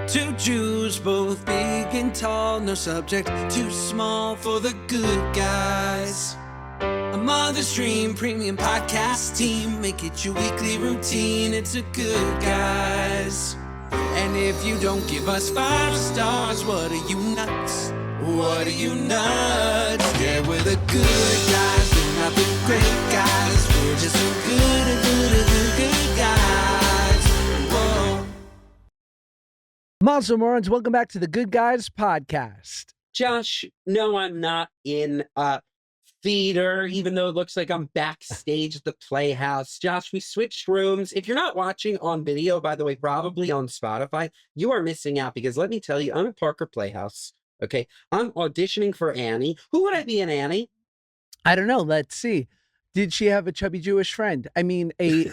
Two Jews, both big and tall, no subject too small for the good guys. A Mother's Dream premium podcast team, make it your weekly routine. It's a Good Guys. And if you don't give us 5 stars, what are you nuts? What are you nuts? Yeah, we're the good guys, we're not the great guys. We're just so good guys. Whoa. Mazel Morons, welcome back to the Good Guys podcast. Josh, no, I'm not in a theater, even though it looks like I'm backstage at the Playhouse. Josh, we switched rooms. If you're not watching on video, by the way, probably on Spotify, you are missing out because let me tell you, I'm at Parker Playhouse. Okay, I'm auditioning for Annie. Who would I be in Annie? I don't know. Let's see. Did she have a chubby Jewish friend? I mean, a.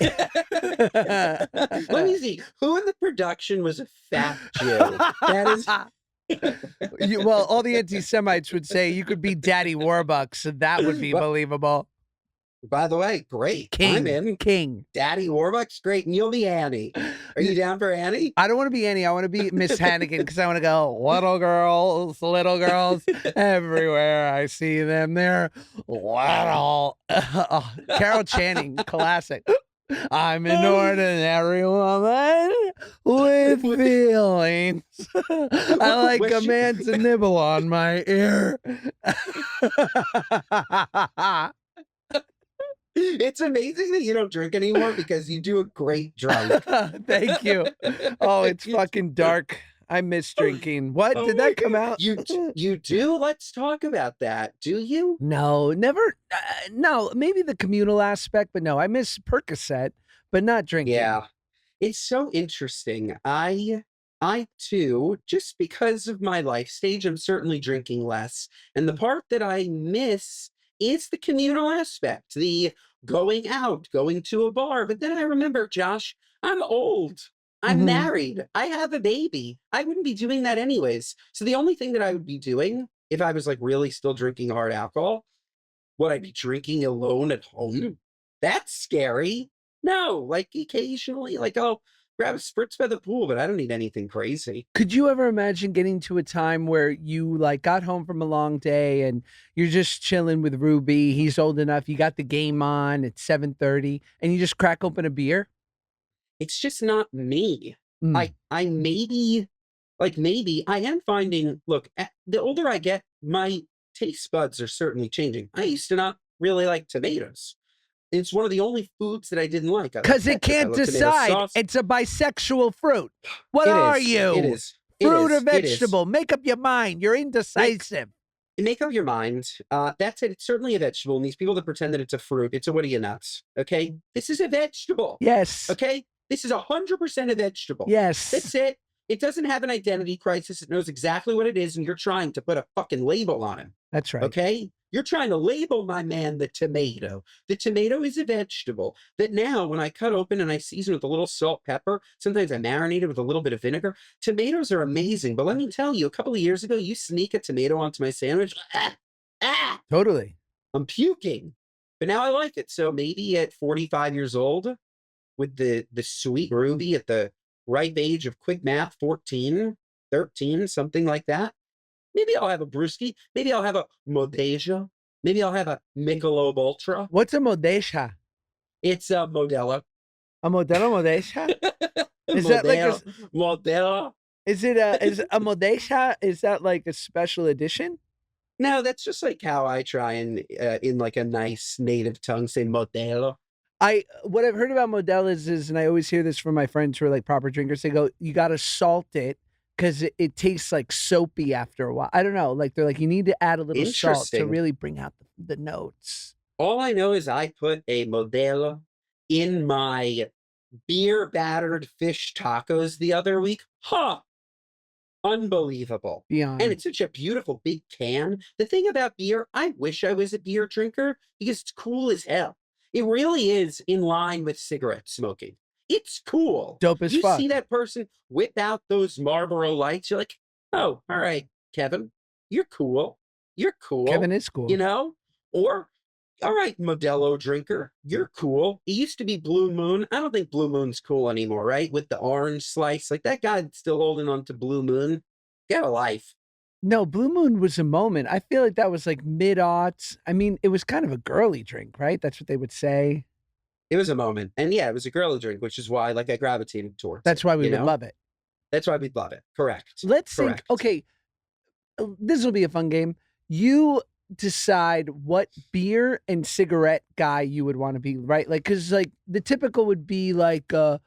Let me see. Who in the production was a fat Jew? That is. Well, all the anti-Semites would say you could be Daddy Warbucks, so that would be believable. By the way, great. King. I'm in. King. Daddy Warbucks, great. And you'll be Annie. Are you down for Annie? I don't want to be Annie. I want to be Miss Hannigan because I want to go, little girls everywhere. I see them. They're little. Carol Channing, classic. I'm an ordinary woman with feelings. I like a man to nibble on my ear. It's amazing that you don't drink anymore because you do a great drunk. Thank you. Oh, it's fucking dark. I miss drinking. What? Did that come out? You do? Let's talk about that. Do you? No, never. No, maybe the communal aspect, but no, I miss Percocet, but not drinking. Yeah. It's so interesting. I too, just because of my life stage, I'm certainly drinking less. And the part that I miss is the communal aspect, the going out, going to a bar. But then I remember, Josh, I'm old. I'm married. I have a baby. I wouldn't be doing that anyways. So the only thing that I would be doing if I was like really still drinking hard alcohol, would I be drinking alone at home? That's scary. No, like occasionally, like I'll grab a spritz by the pool, but I don't need anything crazy. Could you ever imagine getting to a time where you like got home from a long day and you're just chilling with Ruby? He's old enough. You got the game on at 7:30 and you just crack open a beer? It's just not me. Mm. I maybe I am finding, look, the older I get, my taste buds are certainly changing. I used to not really like tomatoes. It's one of the only foods that I didn't like. Because it can't decide. It's a bisexual fruit. What are you? It is. Fruit or vegetable? Make up your mind. You're indecisive. Make up your mind. That's it. It's certainly a vegetable. And these people that pretend that it's a fruit, it's a what are you nuts? Okay? This is a vegetable. Yes. Okay? This is 100% a vegetable. Yes. That's it. It doesn't have an identity crisis. It knows exactly what it is, and you're trying to put a fucking label on him. That's right. Okay? You're trying to label my man the tomato. The tomato is a vegetable that now when I cut open and I season with a little salt, pepper, sometimes I marinate it with a little bit of vinegar. Tomatoes are amazing, but let me tell you, a couple of years ago, you sneak a tomato onto my sandwich. Totally. I'm puking. But now I like it. So maybe at 45 years old, with the sweet Ruby at the ripe age of quick math, 14, 13, something like that. Maybe I'll have a brewski. Maybe I'll have a Modelo. Maybe I'll have a Michelob Ultra. What's a Modelo? It's a Modelo. A Modelo? Is that like a Modelo? Is a Modelo? Is that like a special edition? No, that's just like how I try and in like a nice native tongue say Modelo. What I've heard about Modelo's is, and I always hear this from my friends who are like proper drinkers, they go, you got to salt it because it tastes like soapy after a while. I don't know. Like they're like, you need to add a little salt to really bring out the notes. All I know is I put a Modelo in my beer battered fish tacos the other week. Unbelievable. Beyond. And it's such a beautiful big can. The thing about beer, I wish I was a beer drinker because it's cool as hell. It really is in line with cigarette smoking. It's cool. Dope as fuck. You see that person whip out those Marlboro lights, you're like, oh, all right, Kevin, you're cool. You're cool. Kevin is cool. You know? Or all right, Modelo drinker, you're cool. It used to be Blue Moon. I don't think Blue Moon's cool anymore, right? With the orange slice. Like that guy's still holding on to Blue Moon. Get a life. No, Blue Moon was a moment. I feel like that was like mid-aughts. I mean, it was kind of a girly drink, right? That's what they would say. It was a moment. And yeah, it was a girly drink, which is why like I gravitated towards That's it, why we you would know? love it. That's why we'd love it. Correct. Let's think, Correct. okay, this will be a fun game. You decide what beer and cigarette guy you would want to be, right? Like, cause like the typical would be like a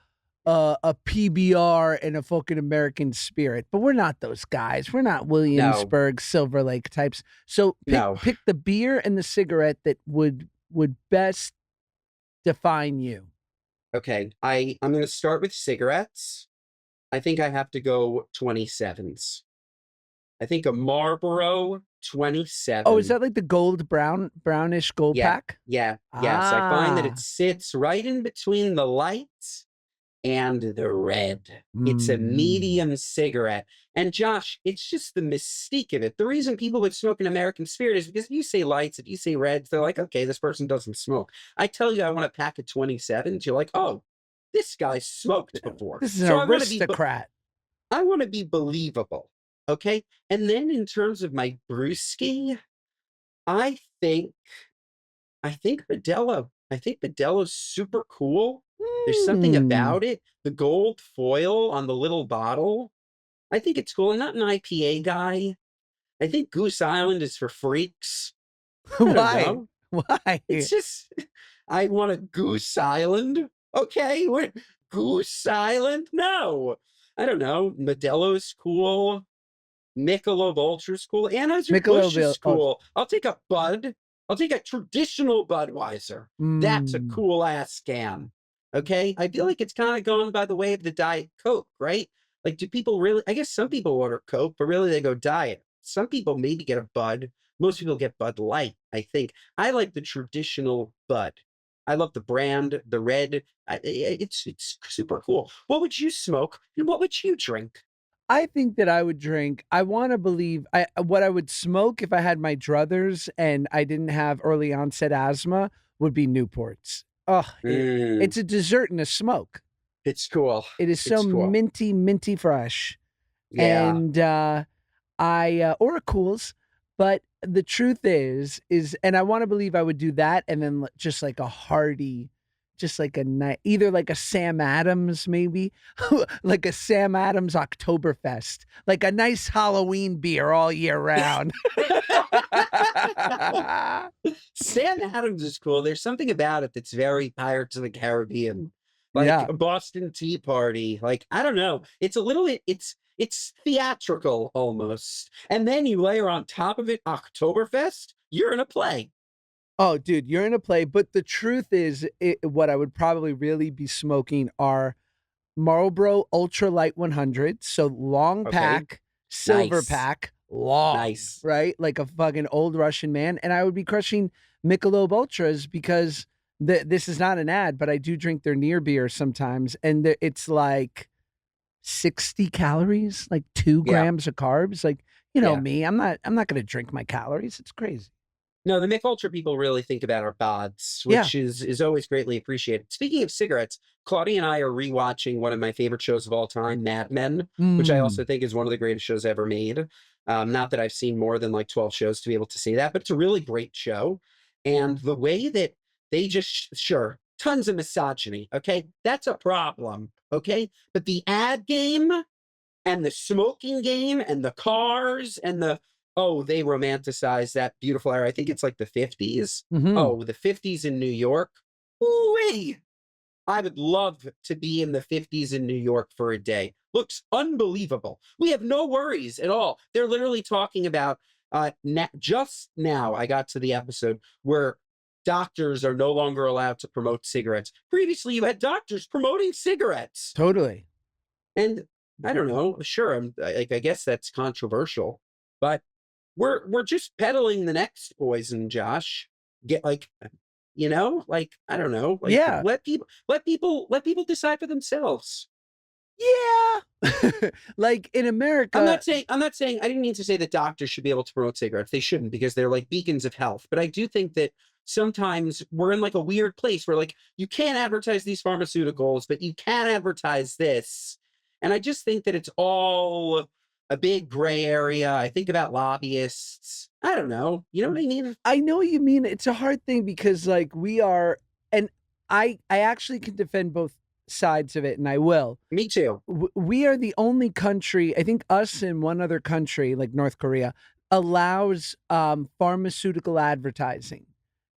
PBR and a fucking American Spirit, but we're not those guys. We're not Williamsburg, Silver Lake types. So No. pick the beer and the cigarette that would best define you. Okay. I'm gonna start with cigarettes. I think I have to go 27s. I think a Marlboro 27. Oh, is that like the brownish gold Yeah. pack? Yeah. Yes. I find that Ah. it sits right in between the lights and the red. It's a Mm. medium cigarette. And Josh, it's just the mystique of it. The reason people would smoke an American Spirit is because if you say lights, if you say reds, they're like, okay, this person doesn't smoke. I tell you, I want a pack of 27s. You're like, oh, this guy smoked before. This is an So I want to be, aristocrat. I want to be believable. Okay. And then in terms of my brewski, I think, I think Modelo. I think Modelo's super cool. There's something Mm. about it. The gold foil on the little bottle. I think it's cool. I'm not an IPA guy. I think Goose Island is for freaks. I don't Why? know. Why? It's just, I want a Goose Island. Okay, what? Goose Island? No, I don't know. Modelo's cool. Michelob Ultra's cool. Anheuser-Busch Michelob is cool. I'll take a Bud. I'll take a traditional Budweiser. That's a Mm. cool ass can. Okay, I feel like it's kind of going by the way of the Diet Coke, right? Like, do people really? I guess some people order Coke, but really they go Diet. Some people maybe get a Bud. Most people get Bud Light, I think. I like the traditional Bud. I love the brand, the red. It's super cool. What would you smoke and what would you drink? I think that I would drink. I want to believe what I would smoke if I had my druthers and I didn't have early onset asthma would be Newports. Oh, it's a dessert and a smoke. It's cool. It is so It's cool. minty fresh. Yeah. And or a Cools, but the truth is, and I want to believe I would do that, and then just like a hearty, just like a night, either like a Sam Adams, maybe like a Sam Adams Oktoberfest, like a nice Halloween beer all year round. Sam Adams is cool. There's something about it that's very Pirates of the Caribbean, like Yeah. a Boston Tea Party. Like, I don't know. It's a little bit. It's theatrical almost. And then you layer on top of it Oktoberfest. You're in a play. Oh, dude, you're in a play. But the truth is, what I would probably really be smoking are Marlboro Ultralight 100, so long Okay. pack, silver Nice. pack, long, Nice. right? Like a fucking old Russian man. And I would be crushing Michelob Ultras because this is not an ad, but I do drink their near beer sometimes, and it's like 60 calories, like 2 Yeah. grams of carbs. Like, you know Yeah. me, I'm not going to drink my calories. It's crazy. No, the Mick Ultra people really think about our bods, Yeah. which is always greatly appreciated. Speaking of cigarettes, Claudia and I are rewatching one of my favorite shows of all time, Mad Men, which I Mm. also think is one of the greatest shows ever made. Not that I've seen more than like 12 shows to be able to say that, but it's a really great show. And the way that they just, sure, tons of misogyny, okay? That's a problem, okay? But the ad game and the smoking game and the cars and they romanticize that beautiful era. I think it's like the 50s. Mhm. Oh, the 50s in New York. Ooh-wee. I would love to be in the 50s in New York for a day. Looks unbelievable. We have no worries at all. They're literally talking about just now I got to the episode where doctors are no longer allowed to promote cigarettes. Previously, you had doctors promoting cigarettes. Totally. And I don't know, sure, I guess that's controversial, but we're just peddling the next poison, Josh. Get like, like I don't know, like Yeah. let people decide for themselves. Yeah. Like in America. I'm not saying I didn't mean to say that doctors should be able to promote cigarettes. They shouldn't because they're like beacons of health. But I do think that sometimes we're in like a weird place where like you can't advertise these pharmaceuticals, but you can advertise this. And I just think that it's all a big gray area. I think about lobbyists. I don't know. You know what I mean? I know what you mean. It's a hard thing because like we are, and I actually can defend both sides of it, and I will. Me too. We are the only country, I think us and one other country, like North Korea, allows pharmaceutical advertising.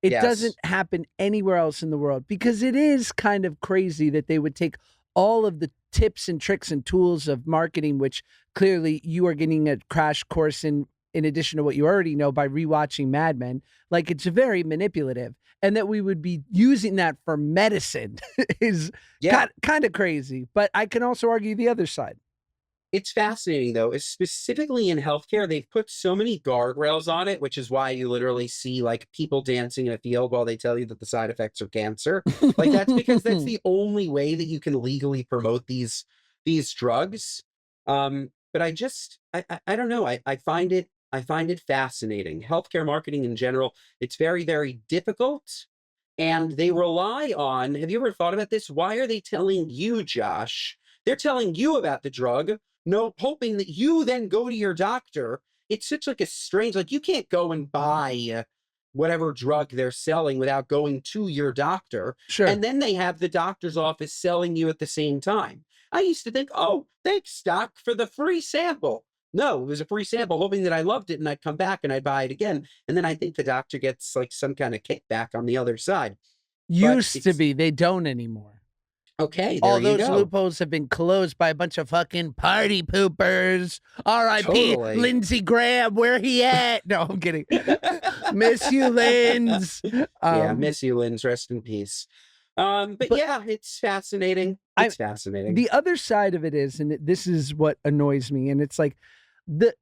It Yes. doesn't happen anywhere else in the world because it is kind of crazy that they would take all of the tips and tricks and tools of marketing, which clearly you are getting a crash course in addition to what you already know by rewatching Mad Men. Like it's very manipulative. And that we would be using that for medicine is Yeah. kind of crazy. But I can also argue the other side. It's fascinating though, is specifically in healthcare, they've put so many guardrails on it, which is why you literally see like people dancing in a field while they tell you that the side effects are cancer. Like that's because that's the only way that you can legally promote these drugs. But I don't know. I find it fascinating. Healthcare marketing in general, it's very, very difficult. And they rely on, have you ever thought about this? Why are they telling you, Josh? They're telling you about the drug, no, hoping that you then go to your doctor. It's such like a strange, like you can't go and buy whatever drug they're selling without going to your doctor. Sure. And then they have the doctor's office selling you at the same time. I used to think, oh, thanks, doc, for the free sample. No, it was a free sample, hoping that I loved it and I'd come back and I'd buy it again. And then I think the doctor gets like some kind of kickback on the other side. Used to be. They don't anymore. Okay, there all you those go. loopholes have been closed by a bunch of fucking party poopers. R.I.P. Totally. Lindsey Graham, where he at? No, I'm kidding. Miss you, Linz. Yeah, miss you, Linz. Rest in peace. But yeah, it's fascinating. It's fascinating. The other side of it is, and this is what annoys me, and it's like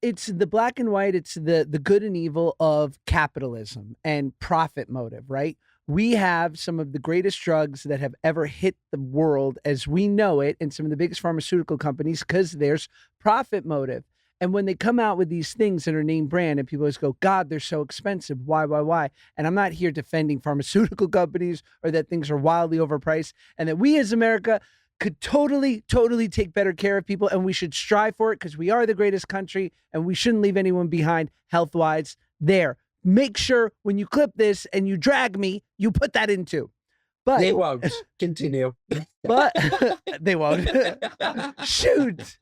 it's the black and white, it's the good and evil of capitalism and profit motive, right? We have some of the greatest drugs that have ever hit the world as we know it, and some of the biggest pharmaceutical companies because there's profit motive. And when they come out with these things that are name brand and people just go, God, they're so expensive. Why? And I'm not here defending pharmaceutical companies or that things are wildly overpriced and that we as America could totally take better care of people. And we should strive for it because we are the greatest country and we shouldn't leave anyone behind health-wise there. Make sure when you clip this and you drag me, you put that in too. But they won't. Continue. But they won't. Shoot.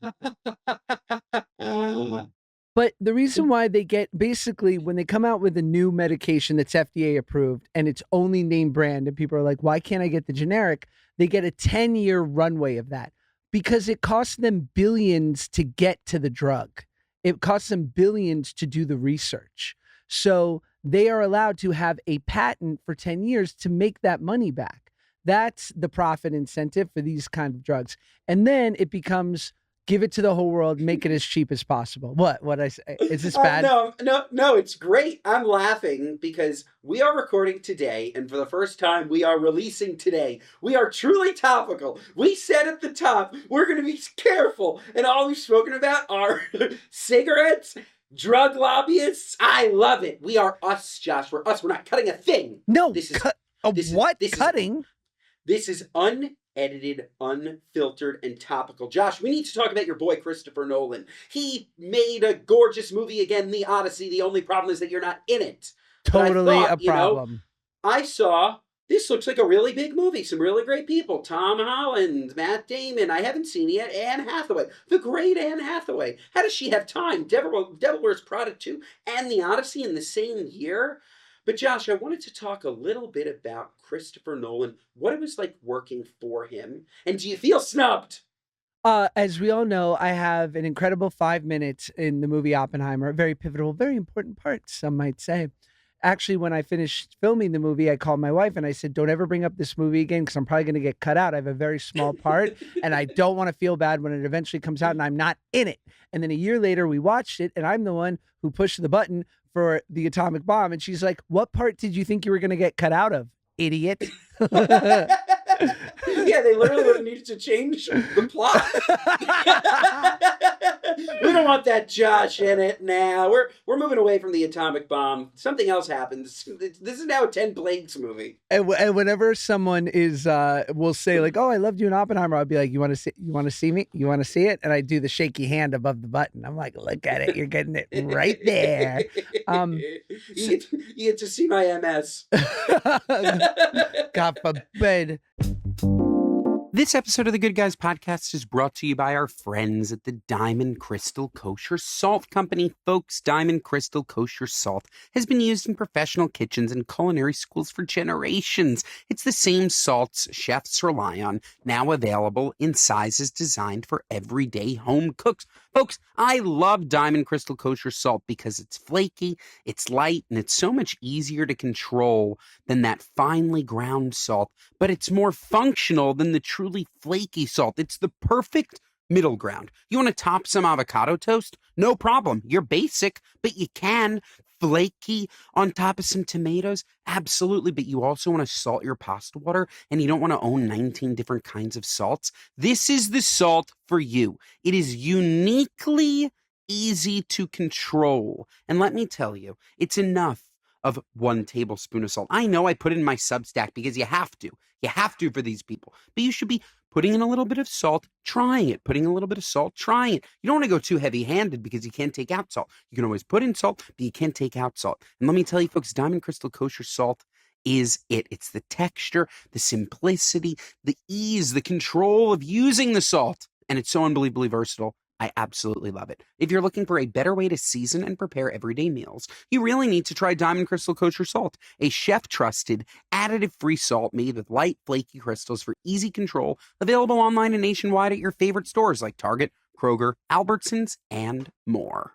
But the reason why they get basically when they come out with a new medication that's FDA approved and it's only name brand and people are like, why can't I get the generic? They get a 10-year runway of that because it costs them billions to get to the drug. It costs them billions to do the research. So they are allowed to have a patent for 10 years to make that money back. That's the profit incentive for these kind of drugs. And then it becomes give it to the whole world, make it as cheap as possible. What I say? Is this bad? No, it's great. I'm laughing because we are recording today, and for the first time, we are releasing today. We are truly topical. We said at the top, we're going to be careful, and all we've spoken about are cigarettes, drug lobbyists. I love it. We are us, Josh. We're us. We're not cutting a thing. No, this is cutting? This is unedited, unfiltered, and topical. Josh, we need to talk about your boy Christopher Nolan. He made a gorgeous movie again, The Odyssey. The only problem is that you're not in it. Totally a problem. I saw this looks like a really big movie. Some really great people. Tom Holland, Matt Damon. I haven't seen it yet. Anne Hathaway. The great Anne Hathaway. How does she have time? Devil Wears Prada 2 and The Odyssey in the same year? But Josh, I wanted to talk a little bit about Christopher Nolan, what it was like working for him. And do you feel snubbed? As we all know, I have an incredible 5 minutes in the movie Oppenheimer. Very pivotal, very important part, some might say. Actually, when I finished filming the movie, I called my wife and I said, don't ever bring up this movie again because I'm probably going to get cut out. I have a very small part and I don't want to feel bad when it eventually comes out and I'm not in it. And then a year later, we watched it and I'm the one who pushed the button for the atomic bomb. And she's like, what part did you think you were going to get cut out of, idiot? Yeah, they literally would have needed to change the plot. We don't want that Josh in it now. We're moving away from the atomic bomb. Something else happens. This is now a 10 Plagues movie. And whenever someone will say like, "Oh, I loved you in Oppenheimer," I'll be like, "You want to see me? You want to see it?" And I do the shaky hand above the button. I'm like, "Look at it. You're getting it right there." You get to see my MS. God forbid. This episode of the Good Guys podcast is brought to you by our friends at the Diamond Crystal Kosher Salt Company. Folks, Diamond Crystal Kosher Salt has been used in professional kitchens and culinary schools for generations. It's the same salts chefs rely on, now available in sizes designed for everyday home cooks. Folks, I love Diamond Crystal Kosher Salt because it's flaky, it's light, and it's so much easier to control than that finely ground salt, but it's more functional than the truly flaky salt. It's the perfect middle ground. You want to top some avocado toast? No problem. You're basic, but you can. Flaky on top of some tomatoes? Absolutely. But you also want to salt your pasta water, and you don't want to own 19 different kinds of salts. This is the salt for you. It is uniquely easy to control. And let me tell you, it's enough of 1 tablespoon of salt. I know I put it in my Substack because you have to. You have to for these people. But you should be putting in a little bit of salt, trying it. Putting in a little bit of salt, trying it. You don't want to go too heavy-handed because you can't take out salt. You can always put in salt, but you can't take out salt. And let me tell you, folks, Diamond Crystal Kosher Salt is it. It's the texture, the simplicity, the ease, the control of using the salt. And it's so unbelievably versatile. I absolutely love it. If you're looking for a better way to season and prepare everyday meals, you really need to try Diamond Crystal Kosher Salt, a chef-trusted, additive-free salt made with light, flaky crystals for easy control, available online and nationwide at your favorite stores like Target, Kroger, Albertsons, and more.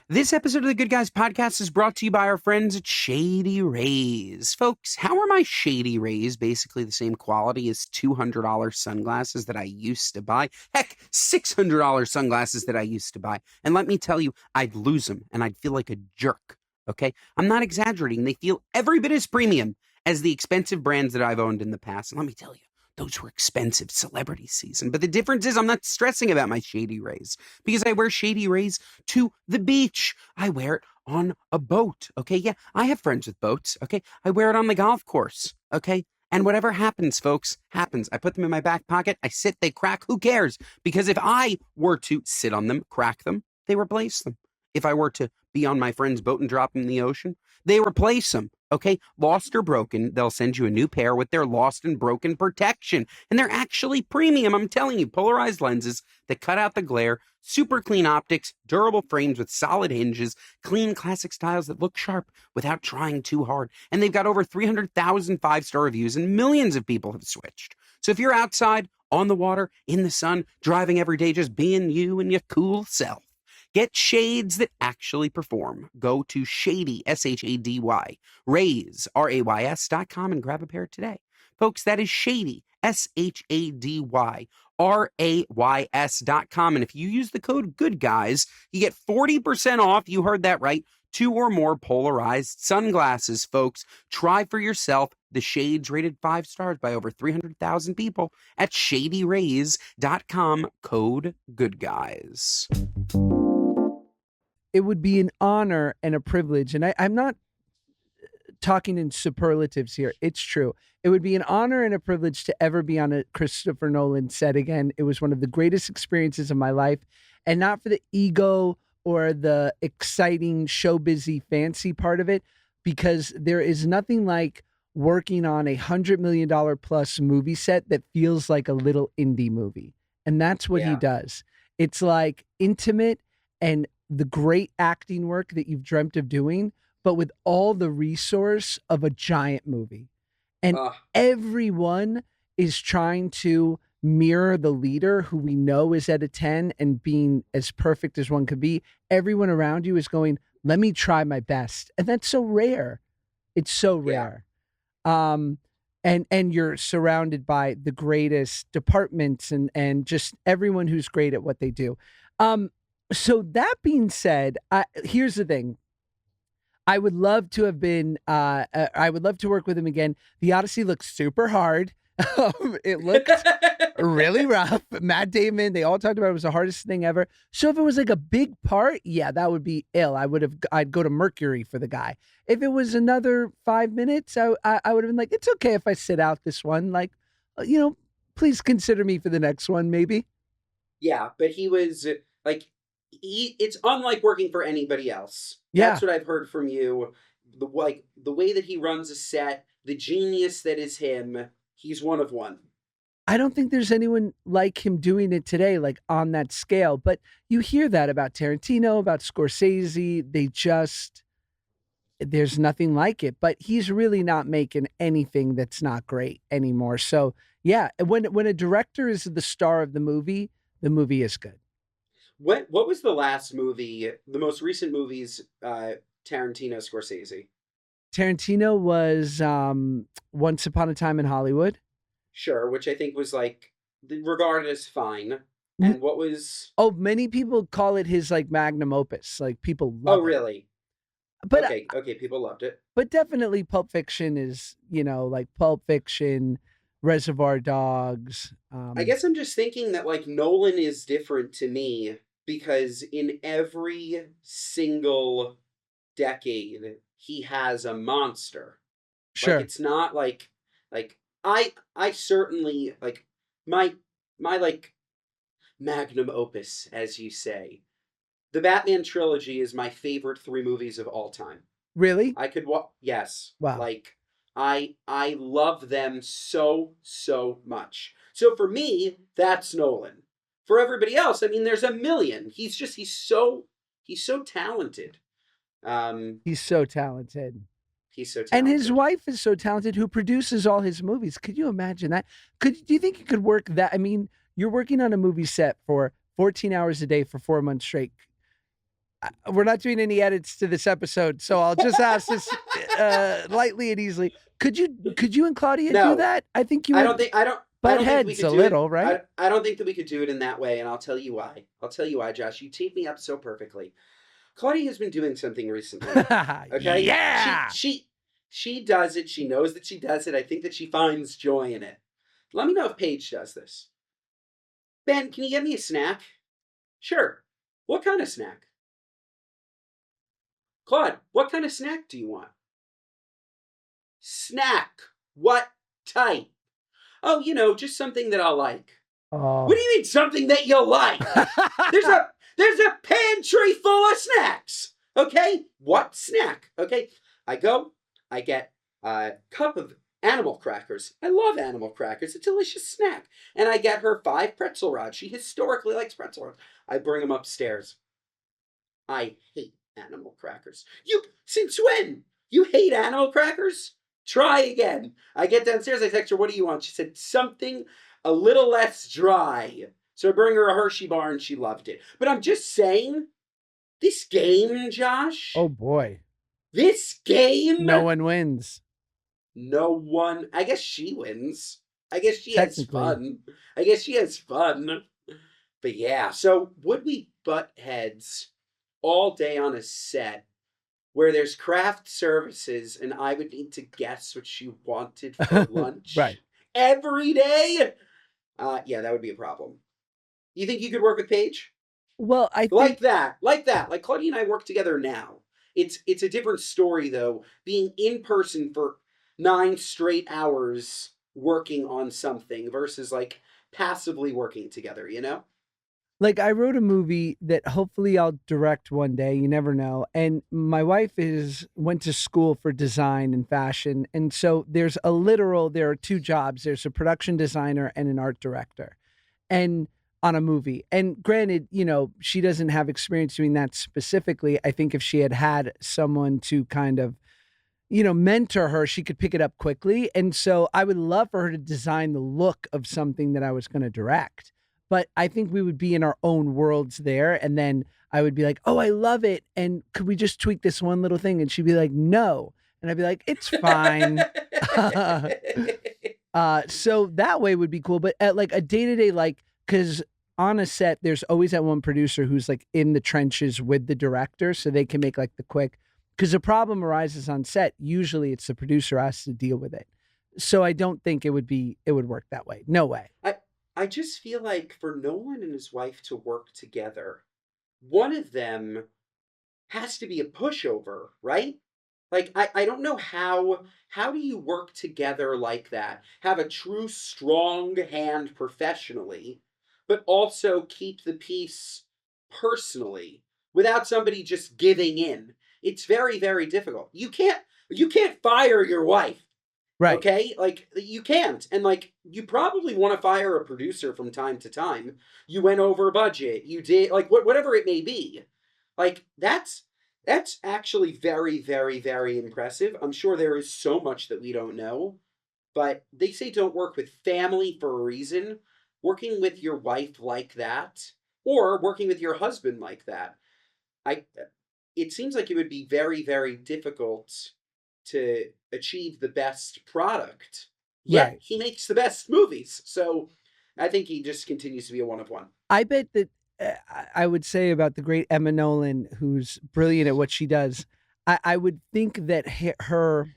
This episode of the Good Guys podcast is brought to you by our friends at Shady Rays. Folks, how are my Shady Rays basically the same quality as $200 sunglasses that I used to buy? Heck, $600 sunglasses that I used to buy. And let me tell you, I'd lose them and I'd feel like a jerk, okay? I'm not exaggerating. They feel every bit as premium as the expensive brands that I've owned in the past. And let me tell you, those were expensive celebrity season. But the difference is I'm not stressing about my Shady Rays because I wear Shady Rays to the beach. I wear it on a boat, okay? Yeah, I have friends with boats, okay? I wear it on the golf course, okay? And whatever happens, folks, happens. I put them in my back pocket. I sit, they crack. Who cares? Because if I were to sit on them, crack them, they replace them. If I were to be on my friend's boat and drop them in the ocean, they replace them. Okay, lost or broken, they'll send you a new pair with their lost and broken protection. And they're actually premium, I'm telling you. Polarized lenses that cut out the glare, super clean optics, durable frames with solid hinges, clean classic styles that look sharp without trying too hard. And they've got over 300,000 5-star reviews and millions of people have switched. So if you're outside, on the water, in the sun, driving every day, just being you and your cool self, get shades that actually perform. Go to Shady, S-H-A-D-Y, Rays, R-A-Y-S.com and grab a pair today. Folks, that is Shady, S-H-A-D-Y, R-A-Y-S.com. And if you use the code GOODGUYS, you get 40% off. You heard that right. 2 or more polarized sunglasses, folks. Try for yourself the shades rated 5 stars by over 300,000 people at ShadyRays.com, code GOODGUYS. It would be an honor and a privilege, and I'm not talking in superlatives here. It's true. It would be an honor and a privilege to ever be on a Christopher Nolan set again. It was one of the greatest experiences of my life, and not for the ego or the exciting showbizy fancy part of it, because there is nothing like working on $100 million plus movie set that feels like a little indie movie. And that's what he does. It's like intimate and the great acting work that you've dreamt of doing, but with all the resource of a giant movie. And everyone is trying to mirror the leader who we know is at a 10 and being as perfect as one could be. Everyone around you is going, let me try my best. And that's so rare. It's so rare. And you're surrounded by the greatest departments and just everyone who's great at what they do. So that being said, here's the thing. I would love to have been, I would love to work with him again. The Odyssey looks super hard. It looked really rough. Matt Damon, they all talked about it was the hardest thing ever. So if it was like a big part, yeah, that would be ill. I'd go to Mercury for the guy. If it was another 5 minutes, I would have been like, it's okay if I sit out this one. Like, please consider me for the next one, maybe. Yeah, but he was like, it's unlike working for anybody else. Yeah. That's what I've heard from you. The way that he runs a set, the genius that is him, he's one of one. I don't think there's anyone like him doing it today, like on that scale. But you hear that about Tarantino, about Scorsese. There's nothing like it. But he's really not making anything that's not great anymore. So yeah, when a director is the star of the movie is good. What was the last movie, the most recent movies, Tarantino, Scorsese? Tarantino was Once Upon a Time in Hollywood. Sure, which I think was like regarded as fine. And what was? Oh, many people call it his like magnum opus. Like people love it. Oh, really? But okay, people loved it. But definitely Pulp Fiction is, like Pulp Fiction, Reservoir Dogs. I guess I'm just thinking that like Nolan is different to me because in every single decade he has a monster. Sure. Like, it's not like I certainly like my like magnum opus, as you say. The Batman trilogy is my favorite 3 movies of all time. Really? I could yes. Wow. Like I love them so much. So for me, that's Nolan. For everybody else, I mean, there's a million. He's so talented. He's so talented. He's so talented. And his wife is so talented who produces all his movies. Could you imagine that? Do you think you could work that? I mean, you're working on a movie set for 14 hours a day for 4 months straight. We're not doing any edits to this episode, so I'll just ask this lightly and easily. Could you and Claudia do that? I think you would. I don't butt think heads we could a do little, it. right? I don't think that we could do it in that way, and I'll tell you why. Josh. You teed me up so perfectly. Claudia has been doing something recently. Okay? Yeah. She does it. She knows that she does it. I think that she finds joy in it. Let me know if Paige does this. Ben, can you get me a snack? Sure. What kind of snack? Claude, what kind of snack do you want? Snack. What type? Oh, just something that I'll like. Oh. What do you mean something that you'll like? There's a pantry full of snacks. Okay? What snack? Okay? I get a cup of animal crackers. I love animal crackers. It's a delicious snack. And I get her 5 pretzel rods. She historically likes pretzel rods. I bring them upstairs. I hate animal crackers. Since when? You hate animal crackers? Try again. I get downstairs, I text her, what do you want? She said, something a little less dry. So I bring her a Hershey bar and she loved it. But I'm just saying, this game, Josh. Oh boy. This game. No one wins. No one. I guess she wins. I guess she has fun. But yeah, so would we butt heads all day on a set where there's craft services and I would need to guess what she wanted for lunch right. every day? Yeah, that would be a problem. You think you could work with Paige? Well, I think... Like that. Like Claudia and I work together now. It's a different story, though, being in person for 9 straight hours working on something versus, like, passively working together, Like, I wrote a movie that hopefully I'll direct one day. You never know. And my wife went to school for design and fashion. And so there are 2 jobs. There's a production designer and an art director. And on a movie. And granted, she doesn't have experience doing that specifically. I think if she had someone to kind of, mentor her, she could pick it up quickly. And so I would love for her to design the look of something that I was going to direct. But I think we would be in our own worlds there. And then I would be like, oh, I love it. And could we just tweak this one little thing? And she'd be like, no. And I'd be like, it's fine. So that way would be cool. But at like a day-to-day, because on a set, there's always that one producer who's like in the trenches with the director so they can make like the quick, because the problem arises on set. Usually it's the producer who has to deal with it. So I don't think it would work that way. No way. I just feel like for Nolan and his wife to work together, one of them has to be a pushover, right? Like I don't know how do you work together like that? Have a true strong hand professionally, but also keep the peace personally without somebody just giving in. It's very, very difficult. You can't fire your wife. Right. Okay? Like you can't. And like you probably want to fire a producer from time to time. You went over budget. You did like whatever it may be. Like that's actually very, very, very impressive. I'm sure there is so much that we don't know, but they say don't work with family for a reason. Working with your wife like that, or working with your husband like that, I it seems like it would be very, very difficult to achieve the best product. Yet Right. he makes the best movies. So I think he just continues to be a one of one. I bet that I would say about the great Emma Nolan, who's brilliant at what she does. I would think that her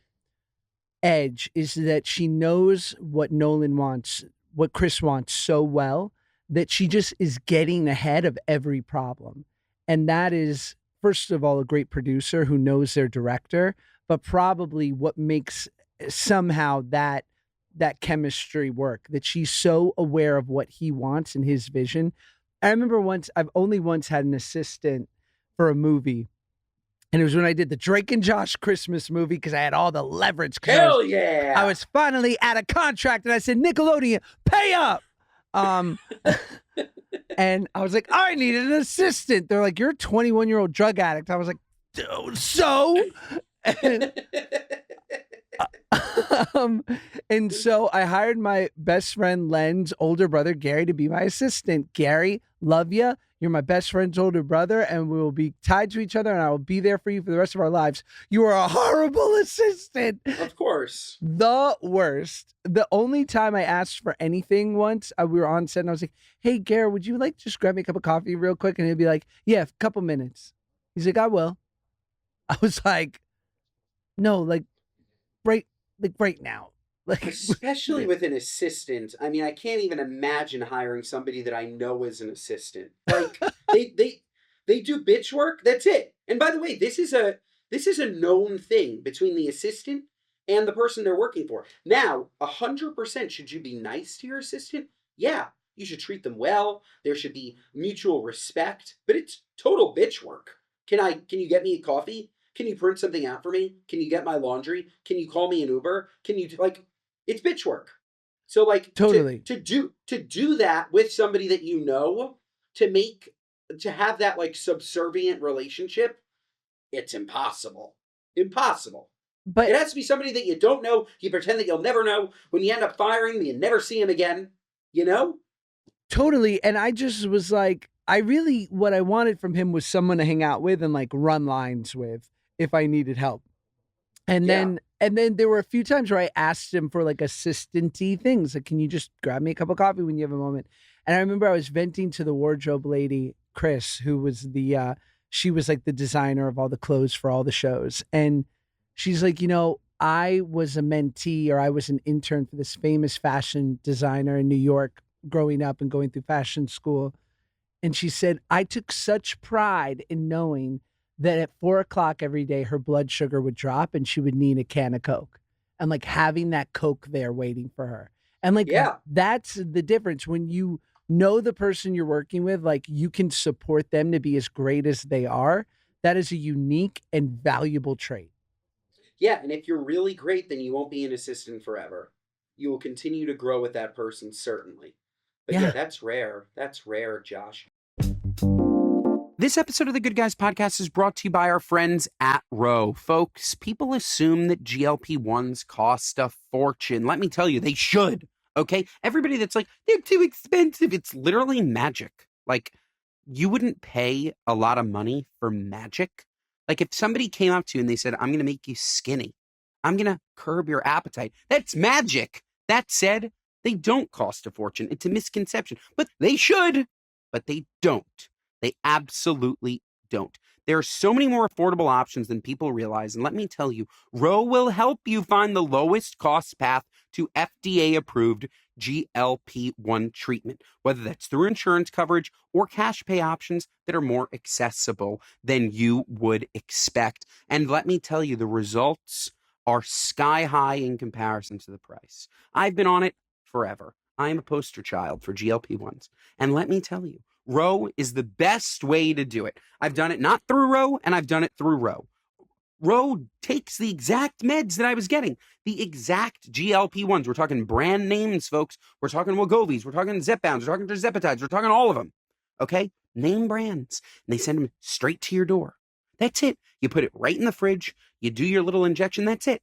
edge is that she knows what Nolan wants, what Chris wants so well that she just is getting ahead of every problem. And that is, first of all, a great producer who knows their director, but probably what makes somehow that chemistry work, that she's so aware of what he wants and his vision. I remember I've only once had an assistant for a movie, and it was when I did the Drake and Josh Christmas movie because I had all the leverage. Hell yeah! I was finally out of contract, and I said, Nickelodeon, pay up. And I was like, I need an assistant. They're like, you're a 21-year-old drug addict. I was like, so? And so I hired my best friend Len's older brother Gary to be my assistant. Gary, love you. You're my best friend's older brother, and we will be tied to each other, and I will be there for you for the rest of our lives. You are a horrible assistant. Of course. The worst. The only time I asked for anything once, we were on set, and I was like, hey, Gary, would you like just grab me a cup of coffee real quick? And he'd be like, yeah, a couple minutes. He's like, I will. I was like, no, like right now. Like, especially with an assistant. I mean, I can't even imagine hiring somebody that I know is an assistant. Like they do bitch work. That's it. And by the way, this is a known thing between the assistant and the person they're working for. Now, 100% should you be nice to your assistant? Yeah, you should treat them well. There should be mutual respect. But it's total bitch work. Can you get me a coffee? Can you print something out for me? Can you get my laundry? Can you call me an Uber? Can you it's bitch work. So like totally to do that with somebody that you know, to have that like subservient relationship, it's impossible. Impossible. But it has to be somebody that you don't know. You pretend that you'll never know. When you end up firing them, you never see him again. You know? Totally. And I just was like, what I wanted from him was someone to hang out with and like run lines with if I needed help. And then there were a few times where I asked him for like assistant-y things. Like, can you just grab me a cup of coffee when you have a moment? And I remember I was venting to the wardrobe lady, Chris, who was she was like the designer of all the clothes for all the shows. And she's like, I was a mentee, or I was an intern for this famous fashion designer in New York growing up and going through fashion school. And she said, I took such pride in knowing that at 4:00 every day, her blood sugar would drop and she would need a can of Coke, and like having that Coke there waiting for her. And like, that's the difference when you know the person you're working with, like you can support them to be as great as they are. That is a unique and valuable trait. Yeah. And if you're really great, then you won't be an assistant forever. You will continue to grow with that person, certainly. But yeah, that's rare. That's rare, Josh. This episode of the Good Guys Podcast is brought to you by our friends at Row. Folks, people assume that GLP-1s cost a fortune. Let me tell you, they should, okay? Everybody that's like, they're too expensive. It's literally magic. Like, you wouldn't pay a lot of money for magic. Like, if somebody came up to you and they said, I'm going to make you skinny, I'm going to curb your appetite, that's magic. That said, they don't cost a fortune. It's a misconception. But they should, but they don't. They absolutely don't. There are so many more affordable options than people realize, and let me tell you, Roe will help you find the lowest cost path to FDA-approved GLP-1 treatment, whether that's through insurance coverage or cash pay options that are more accessible than you would expect. And let me tell you, the results are sky high in comparison to the price. I've been on it forever. I am a poster child for GLP-1s. And let me tell you, Roe is the best way to do it. I've done it not through Roe, and I've done it through Roe. Roe takes the exact meds that I was getting, the exact GLP-1s. We're talking brand names, folks. We're talking Wegovy's. We're talking Zepbounds. We're talking Tirzepatides. We're talking all of them. Okay? Name brands. And they send them straight to your door. That's it. You put it right in the fridge. You do your little injection. That's it.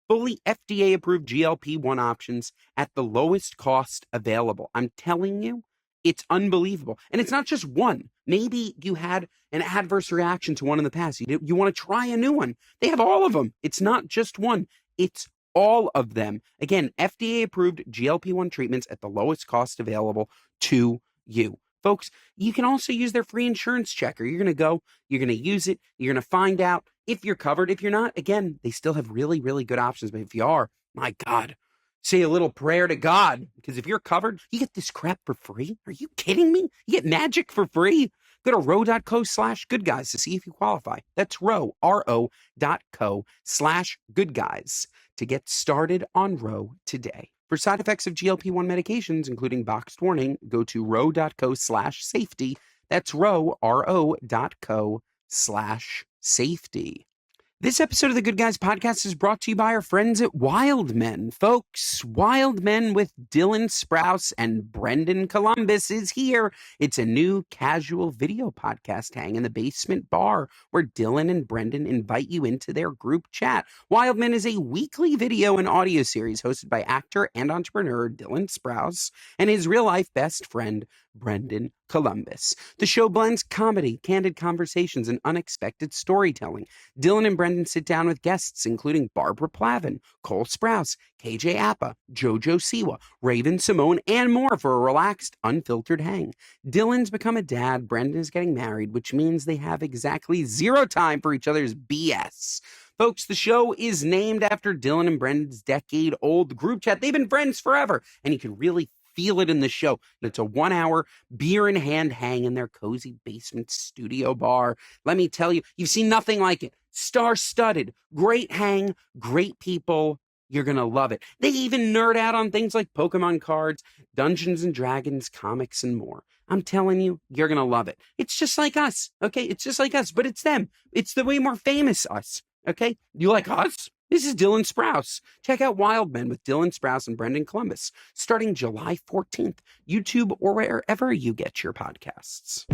Fully FDA-approved GLP-1 options at the lowest cost available. I'm telling you, it's unbelievable. And it's not just one. Maybe you had an adverse reaction to one in the past. You want to try a new one. They have all of them. It's not just one. It's all of them. Again, FDA-approved GLP-1 treatments at the lowest cost available to you. Folks, you can also use their free insurance checker. You're going to go, you're going to use it, you're going to find out if you're covered. If you're not, again, they still have really, really good options. But if you are, my God, say a little prayer to God, because if you're covered, you get this crap for free. Are you kidding me? You get magic for free. Go to row.co/goodguys to see if you qualify. That's row, ro.co/goodguys to get started on Roe today. For side effects of GLP-1 medications, including boxed warning, go to row.co/safety. That's row, ro.co/safety. This episode of the Good Guys podcast is brought to you by our friends at Wild Men. Folks, Wild Men with Dylan Sprouse and Brendan Columbus is here. It's a new casual video podcast hang in the basement bar where Dylan and Brendan invite you into their group chat. Wild Men is a weekly video and audio series hosted by actor and entrepreneur Dylan Sprouse and his real-life best friend, Brendan Columbus. The show blends comedy, candid conversations, and unexpected storytelling. Dylan and Brendan sit down with guests including Barbara Plavin, Cole Sprouse, KJ Appa, Jojo Siwa, Raven Simone, and more for a relaxed, unfiltered hang. Dylan's become a dad, Brendan is getting married, which means they have exactly zero time for each other's BS. Folks, the show is named after Dylan and Brendan's decade-old group chat. They've been friends forever, and you can really feel it in the show. It's a 1-hour beer in hand hang in their cozy basement studio bar. Let me tell you, you've seen nothing like it. Star-studded, great hang, great people. You're going to love it. They even nerd out on things like Pokemon cards, Dungeons and Dragons, comics, and more. I'm telling you, you're going to love it. It's just like us, okay? It's just like us, but it's them. It's the way more famous us, okay? You like us? This is Dylan Sprouse. Check out Wild Men with Dylan Sprouse and Brendan Columbus starting July 14th, YouTube or wherever you get your podcasts.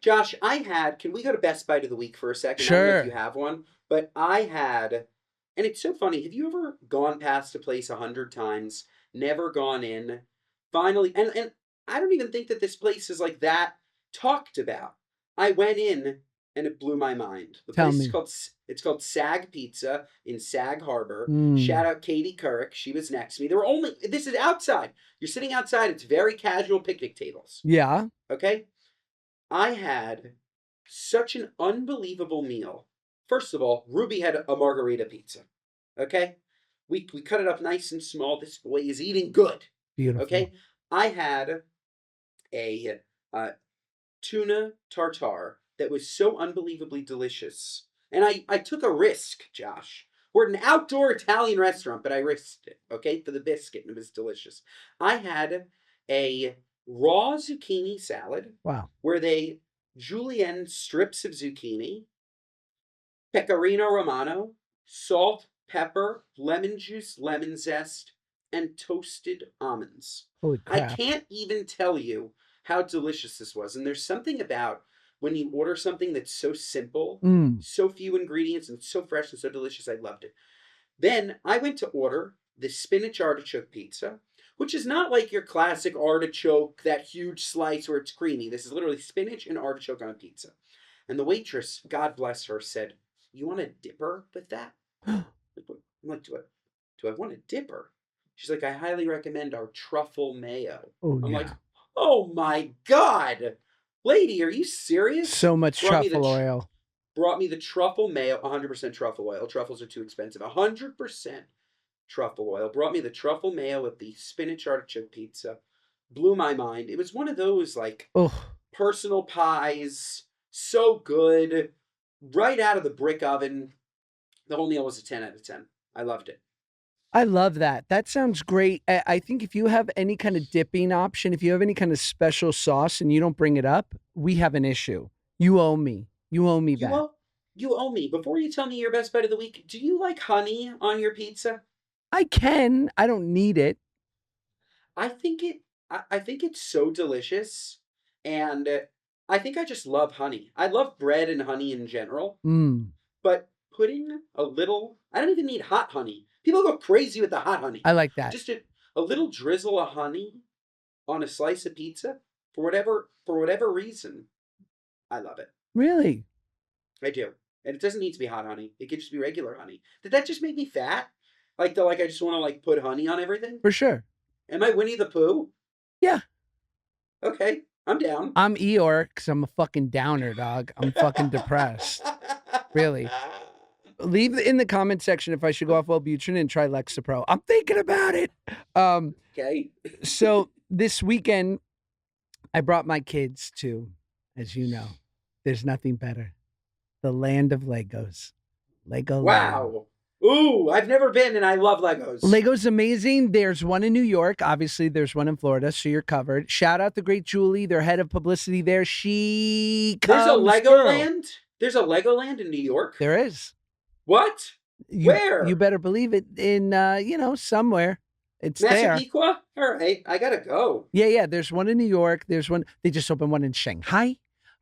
Josh, can we go to Best Bite of the Week for a second? Sure. I don't know if you have one, but and it's so funny. Have you ever gone past a place 100 times, never gone in, finally, and I don't even think that this place is like that talked about. I went in and it blew my mind. The place is called Sag Pizza in Sag Harbor. Shout out Katie Couric. She was next to me. This is outside. You're sitting outside. It's very casual picnic tables. Yeah. Okay? I had such an unbelievable meal. First of all, Ruby had a margarita pizza. Okay? We cut it up nice and small. This boy is eating good. Beautiful. Okay? I had a tuna tartare that was so unbelievably delicious. And I took a risk, Josh. We're at an outdoor Italian restaurant, but I risked it, okay, for the biscuit, and it was delicious. I had a raw zucchini salad. Wow. Where they julienne strips of zucchini, pecorino romano, salt, pepper, lemon juice, lemon zest, and toasted almonds. Holy crap. I can't even tell you how delicious this was. And there's something about when you order something that's so simple, so few ingredients, and so fresh and so delicious. I loved it. Then I went to order the spinach artichoke pizza, which is not like your classic artichoke, that huge slice where it's creamy. This is literally spinach and artichoke on a pizza. And the waitress, God bless her, said, "You want a dipper with that?" I'm like, do I want a dipper? She's like, "I highly recommend our truffle mayo." I'm like, oh my God. Lady, are you serious? So much Brought me the truffle oil. Brought me the truffle mayo, 100% truffle oil. Truffles are too expensive. 100% truffle oil. Brought me the truffle mayo with the spinach artichoke pizza. Blew my mind. It was one of those like Oh, personal pies. So good. Right out of the brick oven. The whole meal was a 10 out of 10. I loved it. I love that. That sounds great. I think if you have any kind of dipping option, if you have any kind of special sauce and you don't bring it up, we have an issue. You owe me. You owe me You that. owe, you owe me. Before you tell me your best bite of the week, do you like honey on your pizza? I can. I don't need it. I think it. I think it's so delicious, and I think I just love honey. I love bread and honey in general, Mm, but putting a little. I don't even need hot honey. People go crazy with the hot honey. I like that. Just a little drizzle of honey on a slice of pizza for whatever reason. I love it. Really? I do. And it doesn't need to be hot honey. It could just be regular honey. Did that just make me fat? Like I just want to like put honey on everything? For sure. Am I Winnie the Pooh? Yeah. Okay, I'm down. I'm Eeyore because I'm a fucking downer, dog. I'm fucking depressed. Really. Leave in the comment section if I should go off Wellbutrin and try Lexapro. I'm thinking about it. Okay. So this weekend, I brought my kids to, as you know, there's nothing better. The land of Legos. Legoland. Wow. Ooh, I've never been and I love Legos. Lego's amazing. There's one in New York. Obviously, there's one in Florida, so you're covered. Shout out the great Julie, their head of publicity there. She There's a comes through. Legoland? There's a Legoland in New York? There is. What? Where? You better believe it in, somewhere. It's there. Massapequa? All right, I gotta go. Yeah. There's one in New York. There's one. They just opened one in Shanghai.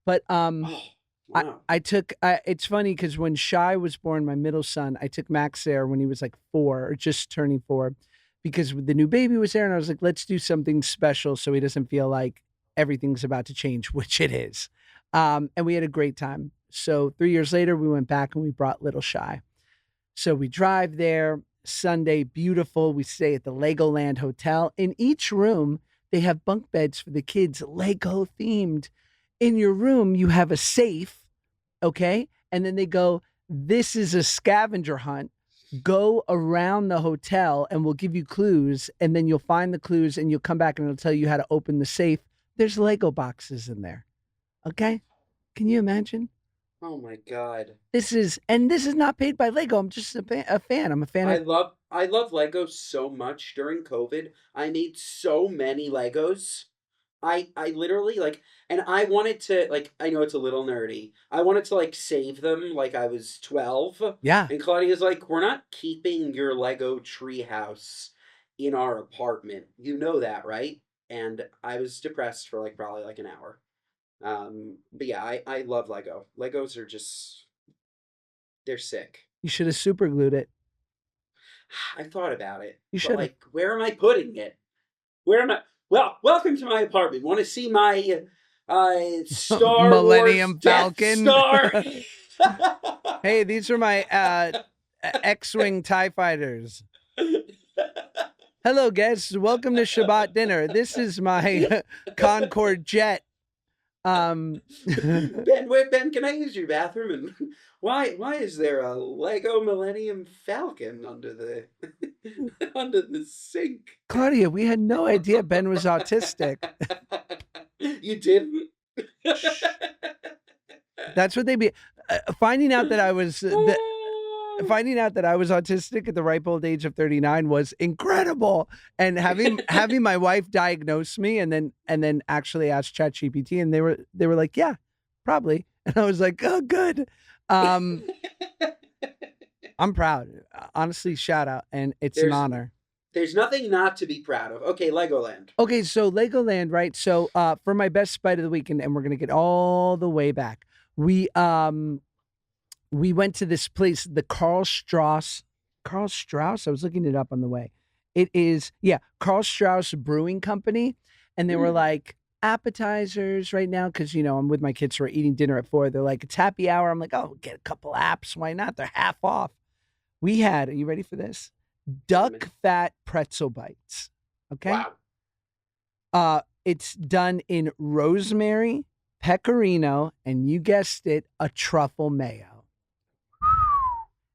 But Oh, wow. I took. It's funny because when Shai was born, my middle son, I took Max there when he was like 4 or just turning 4, because the new baby was there, and I was like, let's do something special so he doesn't feel like everything's about to change, which it is. And we had a great time. So 3 years later, we went back and we brought little Shai. So we drive there. Sunday, beautiful. We stay at the Legoland Hotel. In each room, they have bunk beds for the kids, Lego themed. In your room, you have a safe, okay? And then they go, this is a scavenger hunt. Go around the hotel and we'll give you clues. And then you'll find the clues and you'll come back and it'll tell you how to open the safe. There's Lego boxes in there, okay? Can you imagine? Oh my God. This is not paid by Lego. I'm just a fan. I'm a fan I of. love Legos so much. During COVID, I made so many Legos. I literally like, and I wanted to like, I know it's a little nerdy. I wanted to like save them like I was 12. Yeah. And Claudia's like, we're not keeping your Lego treehouse in our apartment. You know that, right? And I was depressed for like probably like an hour. But yeah, I love Lego. Legos are just, they're sick. You should have super glued it. I thought about it. You But should've. like, where am I putting it? Where am I? Well, welcome to my apartment. Want to see my Star Millennium Wars Death Falcon? Star? Hey, these are my X-Wing TIE fighters. Hello, guests. Welcome to Shabbat dinner. This is my Concorde jet. Ben, can I use your bathroom? And why is there a Lego Millennium Falcon under the under the sink? Claudia, we had no idea Ben was autistic. You didn't? That's what they be finding out that I was finding out that I was autistic at the ripe old age of 39 was incredible. And having my wife diagnose me and then actually ask ChatGPT, and they were like, yeah, probably. And I was like, oh, good. I'm proud. Honestly, shout out. And it's an honor. There's nothing not to be proud of. Okay, Legoland. Okay, so Legoland, right? So for my best bite of the weekend, and we're gonna get all the way back. We went to this place, the Karl Strauss. I was looking it up on the way. It is, Karl Strauss Brewing Company. And they were like, appetizers right now, because, I'm with my kids who are eating dinner at 4. They're like, it's happy hour. I'm like, oh, get a couple apps. Why not? They're half off. We had, are you ready for this? Duck fat pretzel bites. Okay. Wow. It's done in rosemary, pecorino, and you guessed it, a truffle mayo.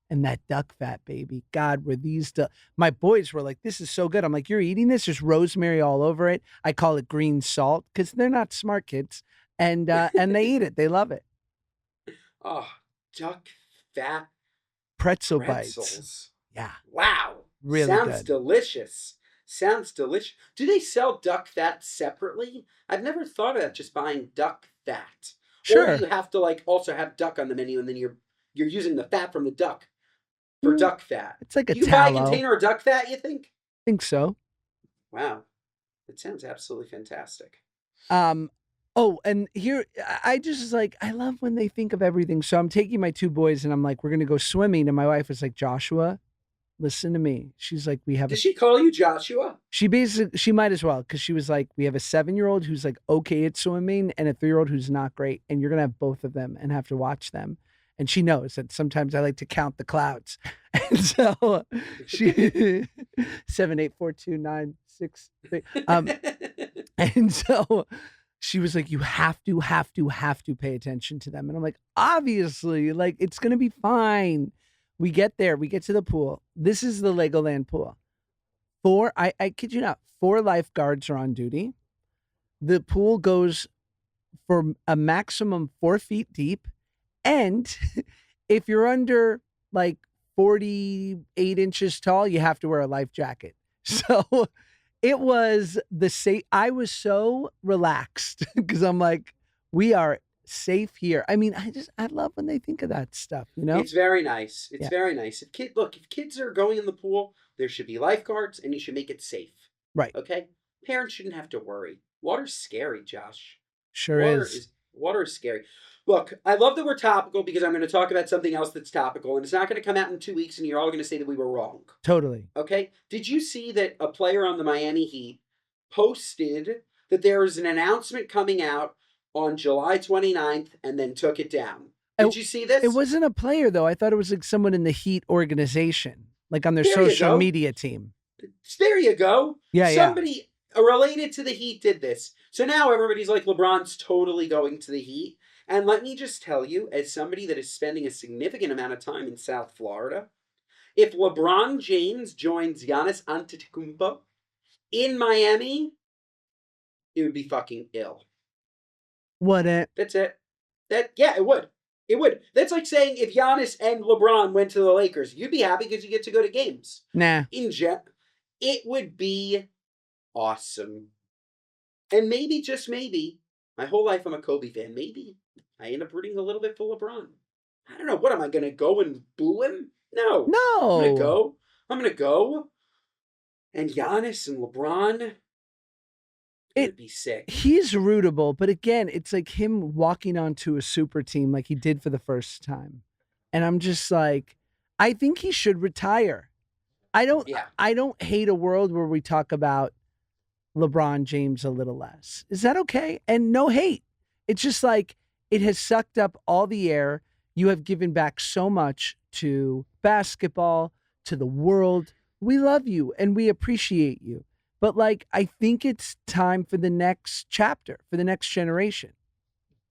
And that duck fat, baby. God, were these my boys were like, this is so good. I'm like, you're eating this? There's rosemary all over it. I call it green salt because they're not smart kids. And they eat it. They love it. Oh, duck fat Pretzel pretzels. bites. Yeah. Wow. Really Sounds good. delicious. Sounds delicious. Do they sell duck fat separately? I've never thought about just buying duck fat. Sure. Or you have to like also have duck on the menu and then you're using the fat from the duck for duck fat. It's like a Do you buy a tallow. container of duck fat, you think? I think so. Wow. That sounds absolutely fantastic. Oh, and here I just like I love when they think of everything. So I'm taking my two boys and I'm like, we're gonna go swimming. And my wife is like, Joshua, listen to me. She's like, we have Did she call you Joshua? she might as well, because she was like, we have a 7-year-old who's like okay at swimming and a 3-year-old who's not great, and you're gonna have both of them and have to watch them. And she knows that sometimes I like to count the clouds. And so she 7, 8, 4, 2, 9, 6, 3. And so she was like, you have to pay attention to them. And I'm like, obviously, like it's gonna be fine. We get there, we get to the pool. This is the Legoland pool. I kid you not, 4 lifeguards are on duty. The pool goes for a maximum 4 feet deep. And if you're under like 48 inches tall, you have to wear a life jacket. So it was I was so relaxed because I'm like, we are safe here. I mean, I love when they think of that stuff, you know? It's very nice. It's Yeah. very nice. If kids are going in the pool, there should be lifeguards and you should make it safe. Right. Okay? Parents shouldn't have to worry. Water's scary, Josh. Sure is. Water is scary. Look, I love that we're topical because I'm going to talk about something else that's topical, and it's not going to come out in 2 weeks and you're all going to say that we were wrong. Totally. Okay? Did you see that a player on the Miami Heat posted that there is an announcement coming out on July 29th and then took it down? Did you see this? It wasn't a player, though. I thought it was like someone in the Heat organization, like on their There you social go. media team. There you go. Yeah, Somebody related to the Heat did this. So now everybody's like, LeBron's totally going to the Heat. And let me just tell you, as somebody that is spending a significant amount of time in South Florida, if LeBron James joins Giannis Antetokounmpo in Miami, it would be fucking ill. That's it. It would. It would. That's like saying if Giannis and LeBron went to the Lakers, you'd be happy because you get to go to games. Nah. It would be awesome. And maybe, just maybe, my whole life I'm a Kobe fan. Maybe I end up rooting a little bit for LeBron. I don't know. What am I going to go and boo him? No. I'm going to go. And Giannis and LeBron, it'd be sick. He's rootable, but again, it's like him walking onto a super team like he did for the first time. And I'm just like, I think he should retire. I don't hate a world where we talk about LeBron James a little less. Is that okay? And no hate. It's just like it has sucked up all the air. You have given back so much to basketball, to the world. We love you and we appreciate you. But like, I think it's time for the next chapter, for the next generation.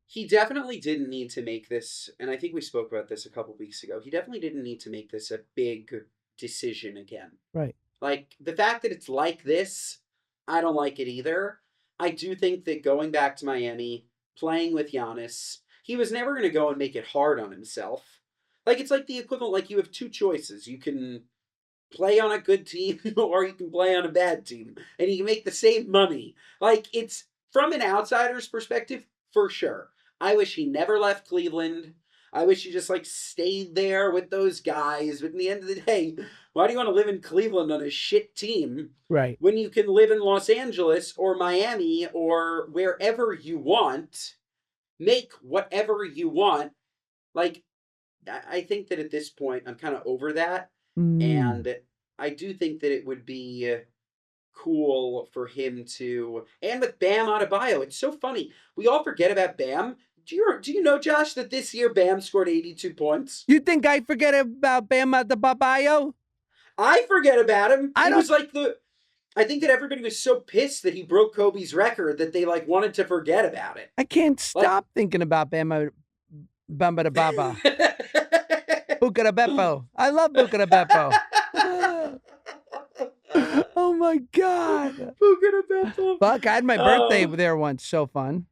He definitely didn't need to make this, and I think we spoke about this a couple weeks ago. He definitely didn't need to make this a big decision again. Right. Like, the fact that it's like this, I don't like it either. I do think that going back to Miami, playing with Giannis, he was never going to go and make it hard on himself. Like, it's like the equivalent, like you have 2 choices. You can play on a good team or you can play on a bad team. And you can make the same money. Like, it's, from an outsider's perspective, for sure. I wish he never left Cleveland. I wish he just, like, stayed there with those guys. But in the end of the day, why do you want to live in Cleveland on a shit team? Right. When you can live in Los Angeles or Miami or wherever you want, make whatever you want. Like, I think that at this point, I'm kind of over that. And I do think that it would be cool for him to, and with Bam Adebayo, it's so funny. We all forget about Bam. Do you know, Josh, that this year Bam scored 82 points? You think I forget about Bam Adebayo? I forget about him. I think that everybody was so pissed that he broke Kobe's record that they like wanted to forget about it. I can't stop thinking about Bamba da Baba. Buca da Beppo. I love Buca da Beppo. Oh my God. Buca da Beppo. Fuck, I had my birthday there once. So fun.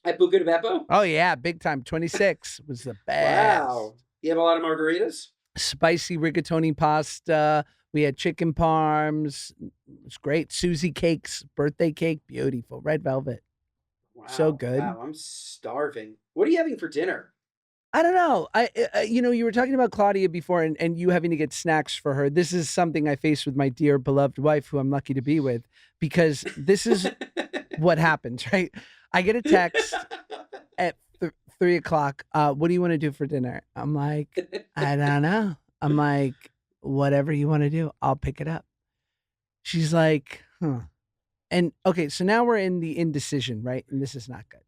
At Buca da Beppo? Oh yeah, big time. 26 was the best. Wow. You have a lot of margaritas? Spicy rigatoni pasta. We had chicken parms. It was great. Susie cakes, birthday cake, beautiful. Red velvet. Wow. So good. Wow, I'm starving. What are you having for dinner? I don't know. You were talking about Claudia before and you having to get snacks for her. This is something I face with my dear beloved wife, who I'm lucky to be with, because this is what happens, right? I get a text at 3 o'clock. What do you want to do for dinner? I'm like, I don't know. I'm like, whatever you want to do, I'll pick it up. She's like, huh. And okay, so now we're in the indecision, right? And this is not good.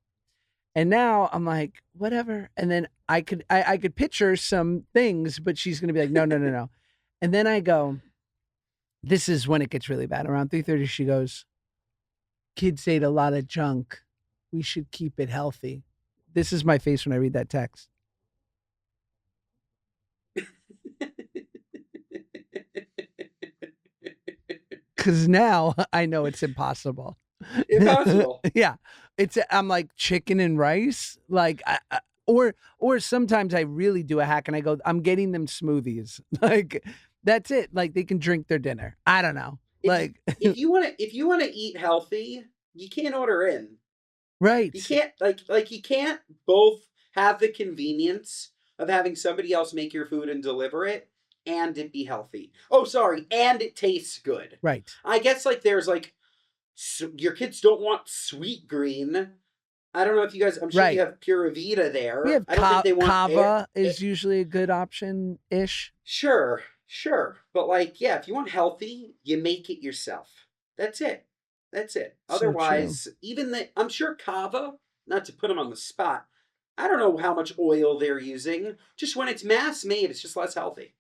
And now I'm like, whatever. And then I could picture some things, but she's going to be like, no. And then I go, this is when it gets really bad. Around 3:30, she goes, kids ate a lot of junk. We should keep it healthy. This is my face when I read that text. Because now I know it's impossible. Impossible. Yeah. I'm like chicken and rice. Like, or sometimes I really do a hack and I go, I'm getting them smoothies. Like, that's it. Like, they can drink their dinner. I don't know. If you want to eat healthy, you can't order in. Right. You can't you can't both have the convenience of having somebody else make your food and deliver it and it be healthy. Oh, sorry, and it tastes good. Right. I guess there's your kids don't want sweet green. I don't know if you guys. I'm sure you have Pura Vida there. We have I don't think they want Kava is usually a good option ish. Sure. But if you want healthy, you make it yourself. That's it. Otherwise, I'm sure Kava, not to put them on the spot, I don't know how much oil they're using. Just when it's mass made, it's just less healthy.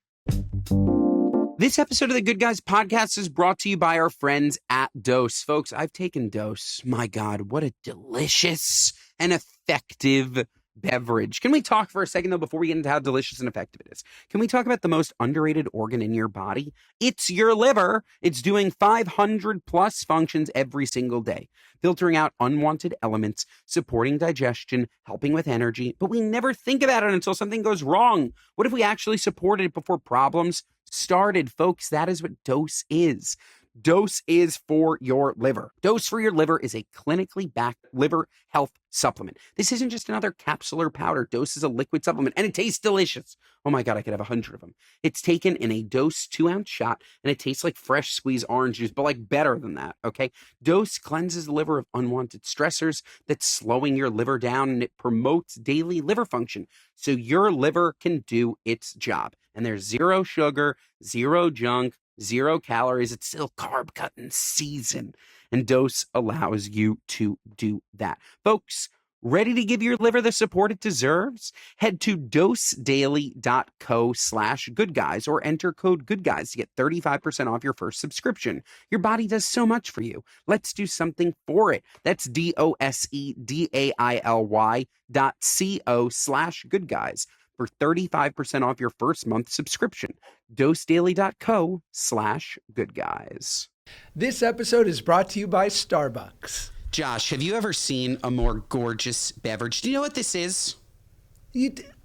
This episode of the Good Guys podcast is brought to you by our friends at Dose. Folks, I've taken Dose. My God, what a delicious and effective beverage. Can we talk for a second, though, before we get into how delicious and effective it is? Can we talk about the most underrated organ in your body? It's your liver. It's doing 500 plus functions every single day, filtering out unwanted elements, supporting digestion, helping with energy. But we never think about it until something goes wrong. What if we actually supported it before problems started? Folks, that is what Dose is. Dose is for your liver. Dose for your liver is a clinically backed liver health supplement. This isn't just another capsule or powder. Dose is a liquid supplement, and it tastes delicious. Oh my God, I could have 100 of them. It's taken in a Dose 2-ounce shot, and it tastes like fresh squeezed orange juice, but better than that, okay? Dose cleanses the liver of unwanted stressors that's slowing your liver down, and it promotes daily liver function so your liver can do its job. And there's zero sugar, zero junk, 0 calories. It's still carb cutting season. And Dose allows you to do that. Folks, ready to give your liver the support it deserves? Head to dosedaily.co/goodguys or enter code goodguys to get 35% off your first subscription. Your body does so much for you. Let's do something for it. That's dosedaily.co/goodguys. for 35% off your first month subscription. dosedaily.co/goodguys. This episode is brought to you by Starbucks. Josh, have you ever seen a more gorgeous beverage? Do you know what this is?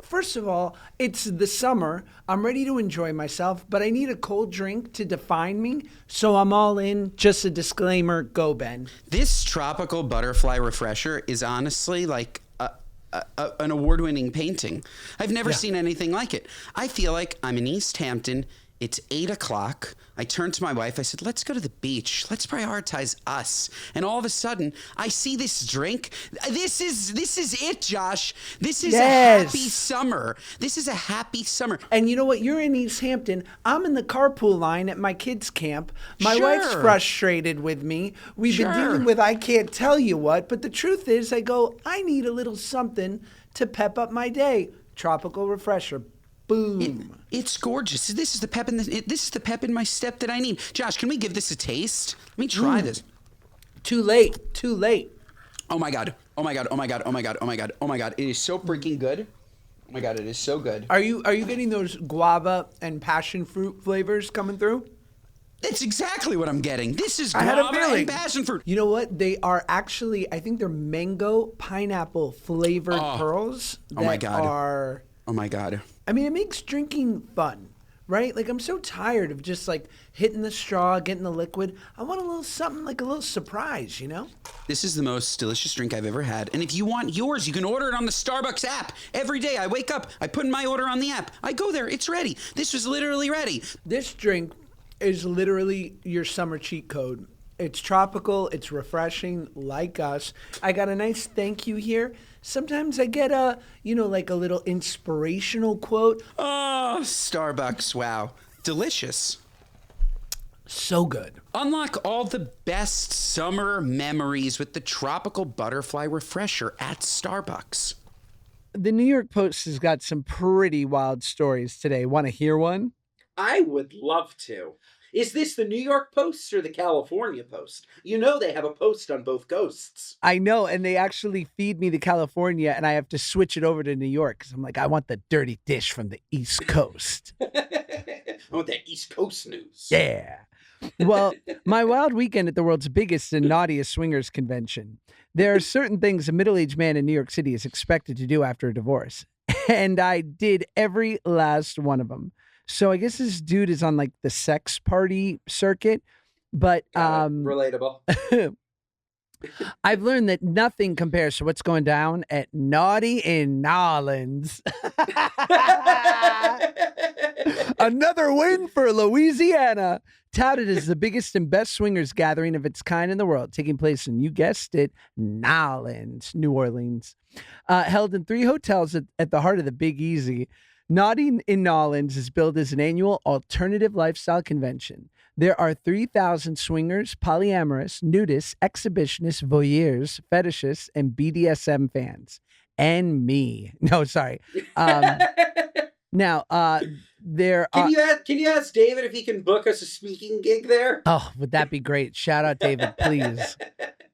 First of all, it's the summer. I'm ready to enjoy myself, but I need a cold drink to define me, so I'm all in. Just a disclaimer, go Ben. This tropical butterfly refresher is honestly an award-winning painting. I've never seen anything like it. I feel like I'm in East Hampton. It's 8 o'clock. I turned to my wife. I said, let's go to the beach. Let's prioritize us. And all of a sudden, I see this drink. This is it, Josh. This is a happy summer. This is a happy summer. And you know what? You're in East Hampton. I'm in the carpool line at my kids' camp. My wife's frustrated with me. We've been dealing with I can't tell you what. But the truth is, I go, I need a little something to pep up my day. Tropical refresher. Boom. It's gorgeous. This is the pep in this is the pep in my step that I need. Josh, can we give this a taste? Let me try this. Too late. Too late. Oh my god. Oh my god. Oh my god. Oh my god. Oh my god. Oh my god. It is so freaking good. Oh my god, it is so good. Are you getting those guava and passion fruit flavors coming through? That's exactly what I'm getting. This is I had a guava feeling. and passion fruit. You know what? They are actually, I think they're mango pineapple flavored pearls. Oh my that God. Are, Oh my god. I mean, it makes drinking fun, right? Like, I'm so tired of just like hitting the straw, getting the liquid. I want a little something, like a little surprise, you know? This is the most delicious drink I've ever had. And if you want yours, you can order it on the Starbucks app. Every day I wake up, I put my order on the app. I go there, it's ready. This was literally ready. This drink is literally your summer cheat code. It's tropical, it's refreshing, like us. I got a nice thank you here. Sometimes I get a, like a little inspirational quote. Oh, Starbucks, wow. Delicious. So good. Unlock all the best summer memories with the Tropical Butterfly Refresher at Starbucks. The New York Post has got some pretty wild stories today. Want to hear one? I would love to. Is this the New York Post or the California Post? You know they have a post on both coasts. I know, and they actually feed me the California, and I have to switch it over to New York because I'm like, I want the dirty dish from the East Coast. I want that East Coast news. Yeah. Well, my wild weekend at the world's biggest and naughtiest swingers convention. There are certain things a middle-aged man in New York City is expected to do after a divorce, and I did every last one of them. So I guess this dude is on like the sex party circuit, but relatable. I've learned that nothing compares to what's going down at Naughty in Nolans. Another win for Louisiana. Touted as the biggest and best swingers gathering of its kind in the world, taking place in, you guessed it, Nolans, New Orleans. Held in 3 hotels at the heart of the Big Easy. Naughty in Nolans is billed as an annual alternative lifestyle convention. There are 3,000 swingers, polyamorous, nudists, exhibitionists, voyeurs, fetishists, and BDSM fans. And me. No, sorry. Now, there are... Can you ask David if he can book us a speaking gig there? Oh, would that be great? Shout out, David, please.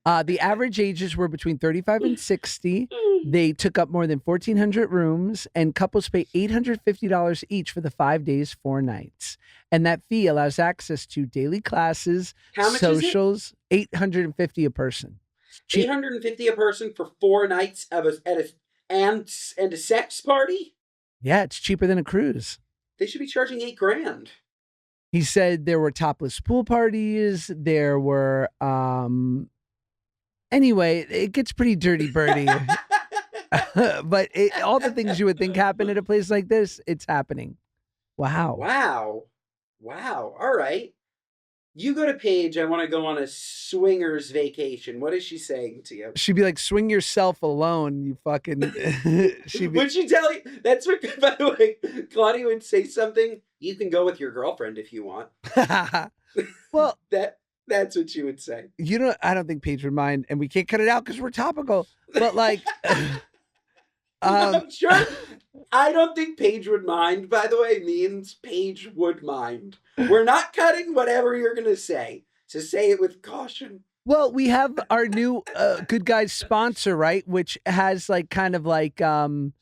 The average ages were between 35 and 60. They took up more than 1,400 rooms, and couples pay $850 each for the 5 days, 4 nights. And that fee allows access to daily classes, How much socials, $850 a person. $850 a person for 4 nights of and a sex party? Yeah, it's cheaper than a cruise. They should be charging $8,000. He said there were topless pool parties. There were, anyway, it gets pretty dirty, birdie. But all the things you would think happen at a place like this, it's happening. Wow. Wow. All right. You go to Paige. I want to go on a swingers vacation. What is she saying to you? She'd be like, swing yourself alone, you fucking... Would she tell you? That's what, by the way, Claudia would say something. You can go with your girlfriend if you want. Well... That's what she would say. I don't think Paige would mind, and we can't cut it out because we're topical. But like... I'm sure... I don't think Paige would mind, by the way, means Paige would mind. We're not cutting whatever you're going to say. So say it with caution. Well, we have our new Good Guys sponsor, right? Which has like kind of like an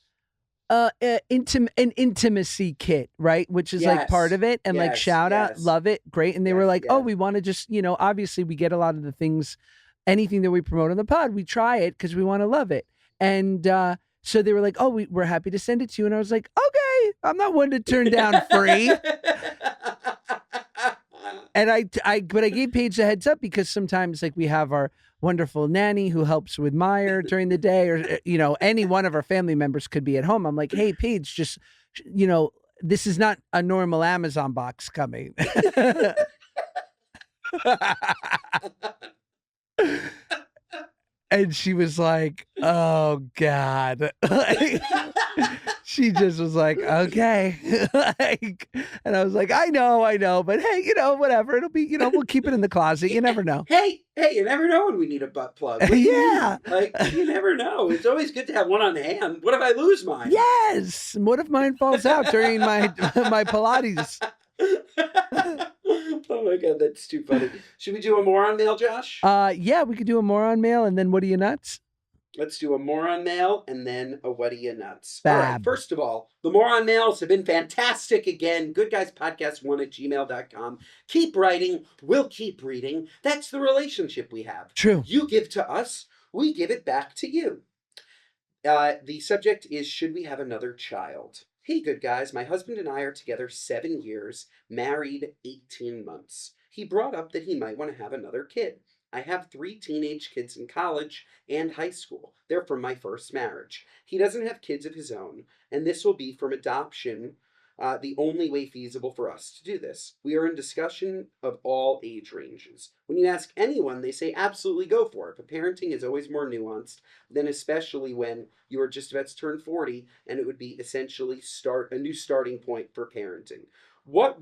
intimacy kit, right? Which is like part of it. And like shout out, love it, great. And they were like, oh, we want to just, obviously we get a lot of the things, anything that we promote on the pod, we try it because we want to love it. And so they were like, oh, we're happy to send it to you. And I was like, okay, I'm not one to turn down free. And but I gave Paige a heads up because sometimes like we have our wonderful nanny who helps with Meyer during the day, or, any one of our family members could be at home. I'm like, hey, Paige, just, this is not a normal Amazon box coming. And she was like, oh, God. She just was like, okay. Like, and I was like, I know, but hey, whatever. It'll be, we'll keep it in the closet. You never know. Hey, you never know when we need a butt plug. What do you Yeah. mean? Like, you never know. It's always good to have one on hand. What if I lose mine? Yes. What if mine falls out during my Pilates? Oh my God, that's too funny. Should we do a moron mail, Josh? Yeah, we could do a moron mail and then what are you nuts? Let's do a moron mail and then a what are you nuts. Fab. All right, first of all, the moron mails have been fantastic again. goodguyspodcast1@gmail.com. Keep writing. We'll keep reading. That's the relationship we have. True. You give to us. We give it back to you. The subject is, should we have another child? Hey, good guys. My husband and I are together 7 years, married 18 months. He brought up that he might want to have another kid. I have 3 teenage kids in college and high school. They're from my first marriage. He doesn't have kids of his own, and this will be from adoption, the only way feasible for us to do this. We are in discussion of all age ranges. When you ask anyone, they say absolutely go for it, but parenting is always more nuanced than especially when you are just about to turn 40, and it would be essentially a new starting point for parenting. What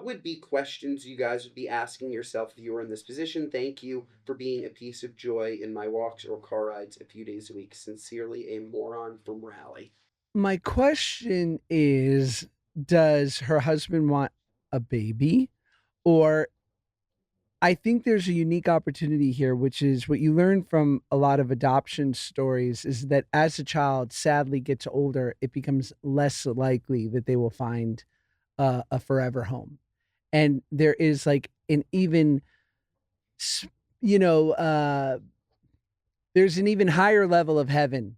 would be questions you guys would be asking yourself if you were in this position? Thank you for being a piece of joy in my walks or car rides a few days a week. Sincerely, a moron from Raleigh. My question is, does her husband want a baby? Or I think there's a unique opportunity here, which is what you learn from a lot of adoption stories is that as a child sadly gets older, it becomes less likely that they will find a forever home. And there is like an even, you know, there's an even higher level of heaven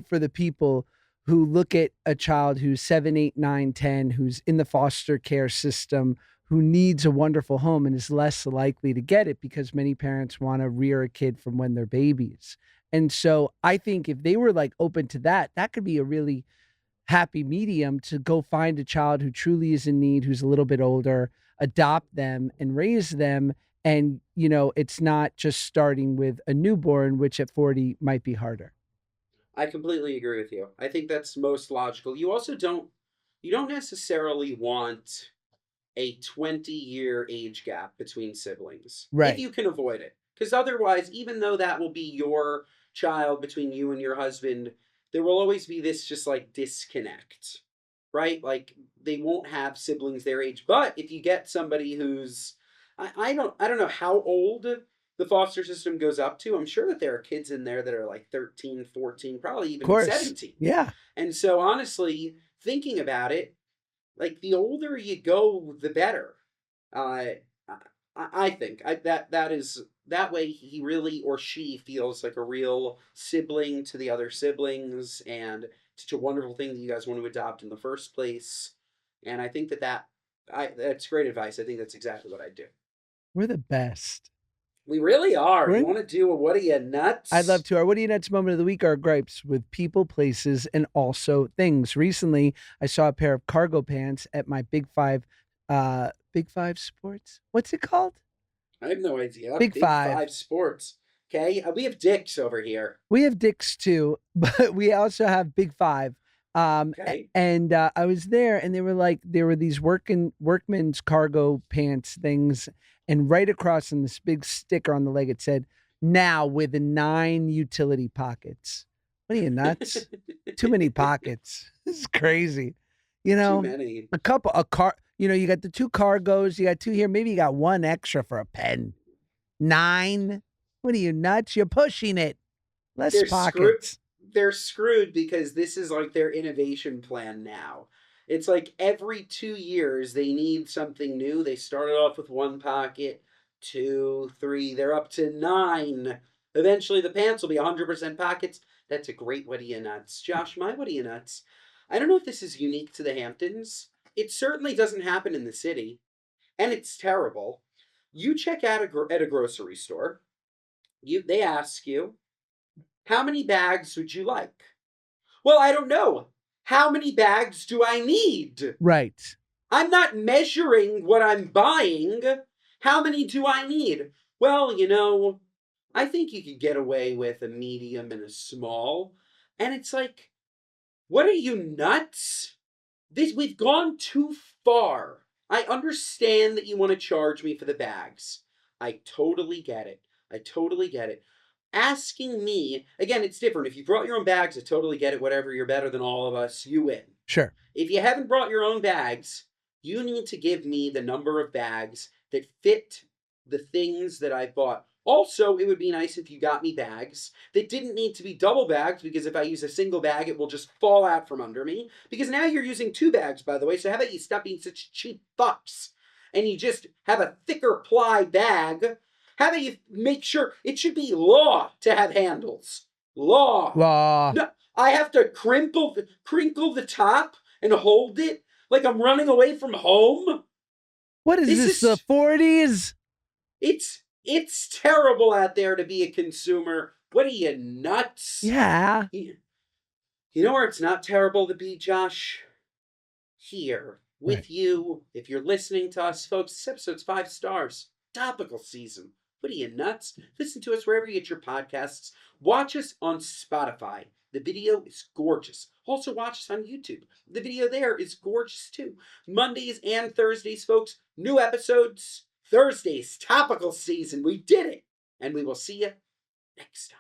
for the people who look at a child who's 7, 8, 9, 10, who's in the foster care system, who needs a wonderful home and is less likely to get it because many parents want to rear a kid from when they're babies. And so I think if they were like open to that, that could be a really happy medium to go find a child who truly is in need, who's a little bit older, adopt them and raise them. And, it's not just starting with a newborn, which at 40 might be harder. I completely agree with you. I think that's most logical. You also don't necessarily want a 20-year age gap between siblings. Right. If you can avoid it. Because otherwise, even though that will be your child between you and your husband, there will always be this just like disconnect. Right? Like they won't have siblings their age. But if you get somebody who's I don't know how old the foster system goes up to. I'm sure that there are kids in there that are like 13, 14, probably even 17. Yeah. And so honestly, thinking about it, like the older you go, the better. I think that way he really or she feels like a real sibling to the other siblings, and such a wonderful thing that you guys want to adopt in the first place. And I think that's great advice. I think that's exactly what I'd do. We're the best. We really are. We're You want to do a what are you nuts? I'd love to. Our what are you nuts moment of the week are gripes with people, places, and also things. Recently, I saw a pair of cargo pants at my Big Five Sports. What's it called? I have no idea. Big Five Sports. Okay, we have Dick's over here. We have Dick's too, but we also have Big Five. Okay. And I was there, and there were these workman's cargo pants things, and right across in this big sticker on the leg, it said, "Now with 9 utility pockets." What are you nuts? Too many pockets. This is crazy. Too many. You got the 2 cargos, you got 2 here, maybe you got 1 extra for a pen. 9? What are you nuts? You're pushing it. Less pockets. They're screwed because this is like their innovation plan now. It's like every 2 years they need something new. They started off with 1 pocket, 2, 3, they're up to 9. Eventually the pants will be 100% pockets. That's a great what are you nuts. Josh, my what are you nuts? I don't know if this is unique to the Hamptons. It certainly doesn't happen in the city. And it's terrible. You check out at a grocery store. They ask you, how many bags would you like? Well, I don't know. How many bags do I need? Right. I'm not measuring what I'm buying. How many do I need? Well, I think you could get away with a medium and a small. And it's like, What are you, nuts? We've gone too far. I understand that you want to charge me for the bags. I totally get it. I totally get it. Asking me, again, it's different. If you brought your own bags, I totally get it. Whatever, you're better than all of us. You win. Sure. If you haven't brought your own bags, you need to give me the number of bags that fit the things that I bought. Also, it would be nice if you got me bags that didn't need to be double bags, because if I use a single bag, it will just fall out from under me. Because now you're using 2 bags, by the way, so how about you stop being such cheap fucks and you just have a thicker ply bag? How about you make sure it should be law to have handles? Law. No, I have to crinkle the top and hold it like I'm running away from home. What is this, the 40s? It's terrible out there to be a consumer. What are you, nuts? Yeah. You know where it's not terrible to be, Josh? Here, with you. If you're listening to us, folks, this episode's 5 stars. Topical season. What are you, nuts? Listen to us wherever you get your podcasts. Watch us on Spotify. The video is gorgeous. Also watch us on YouTube. The video there is gorgeous too. Mondays and Thursdays, folks, new episodes. Thursdays, topical season. We did it. And we will see you next time.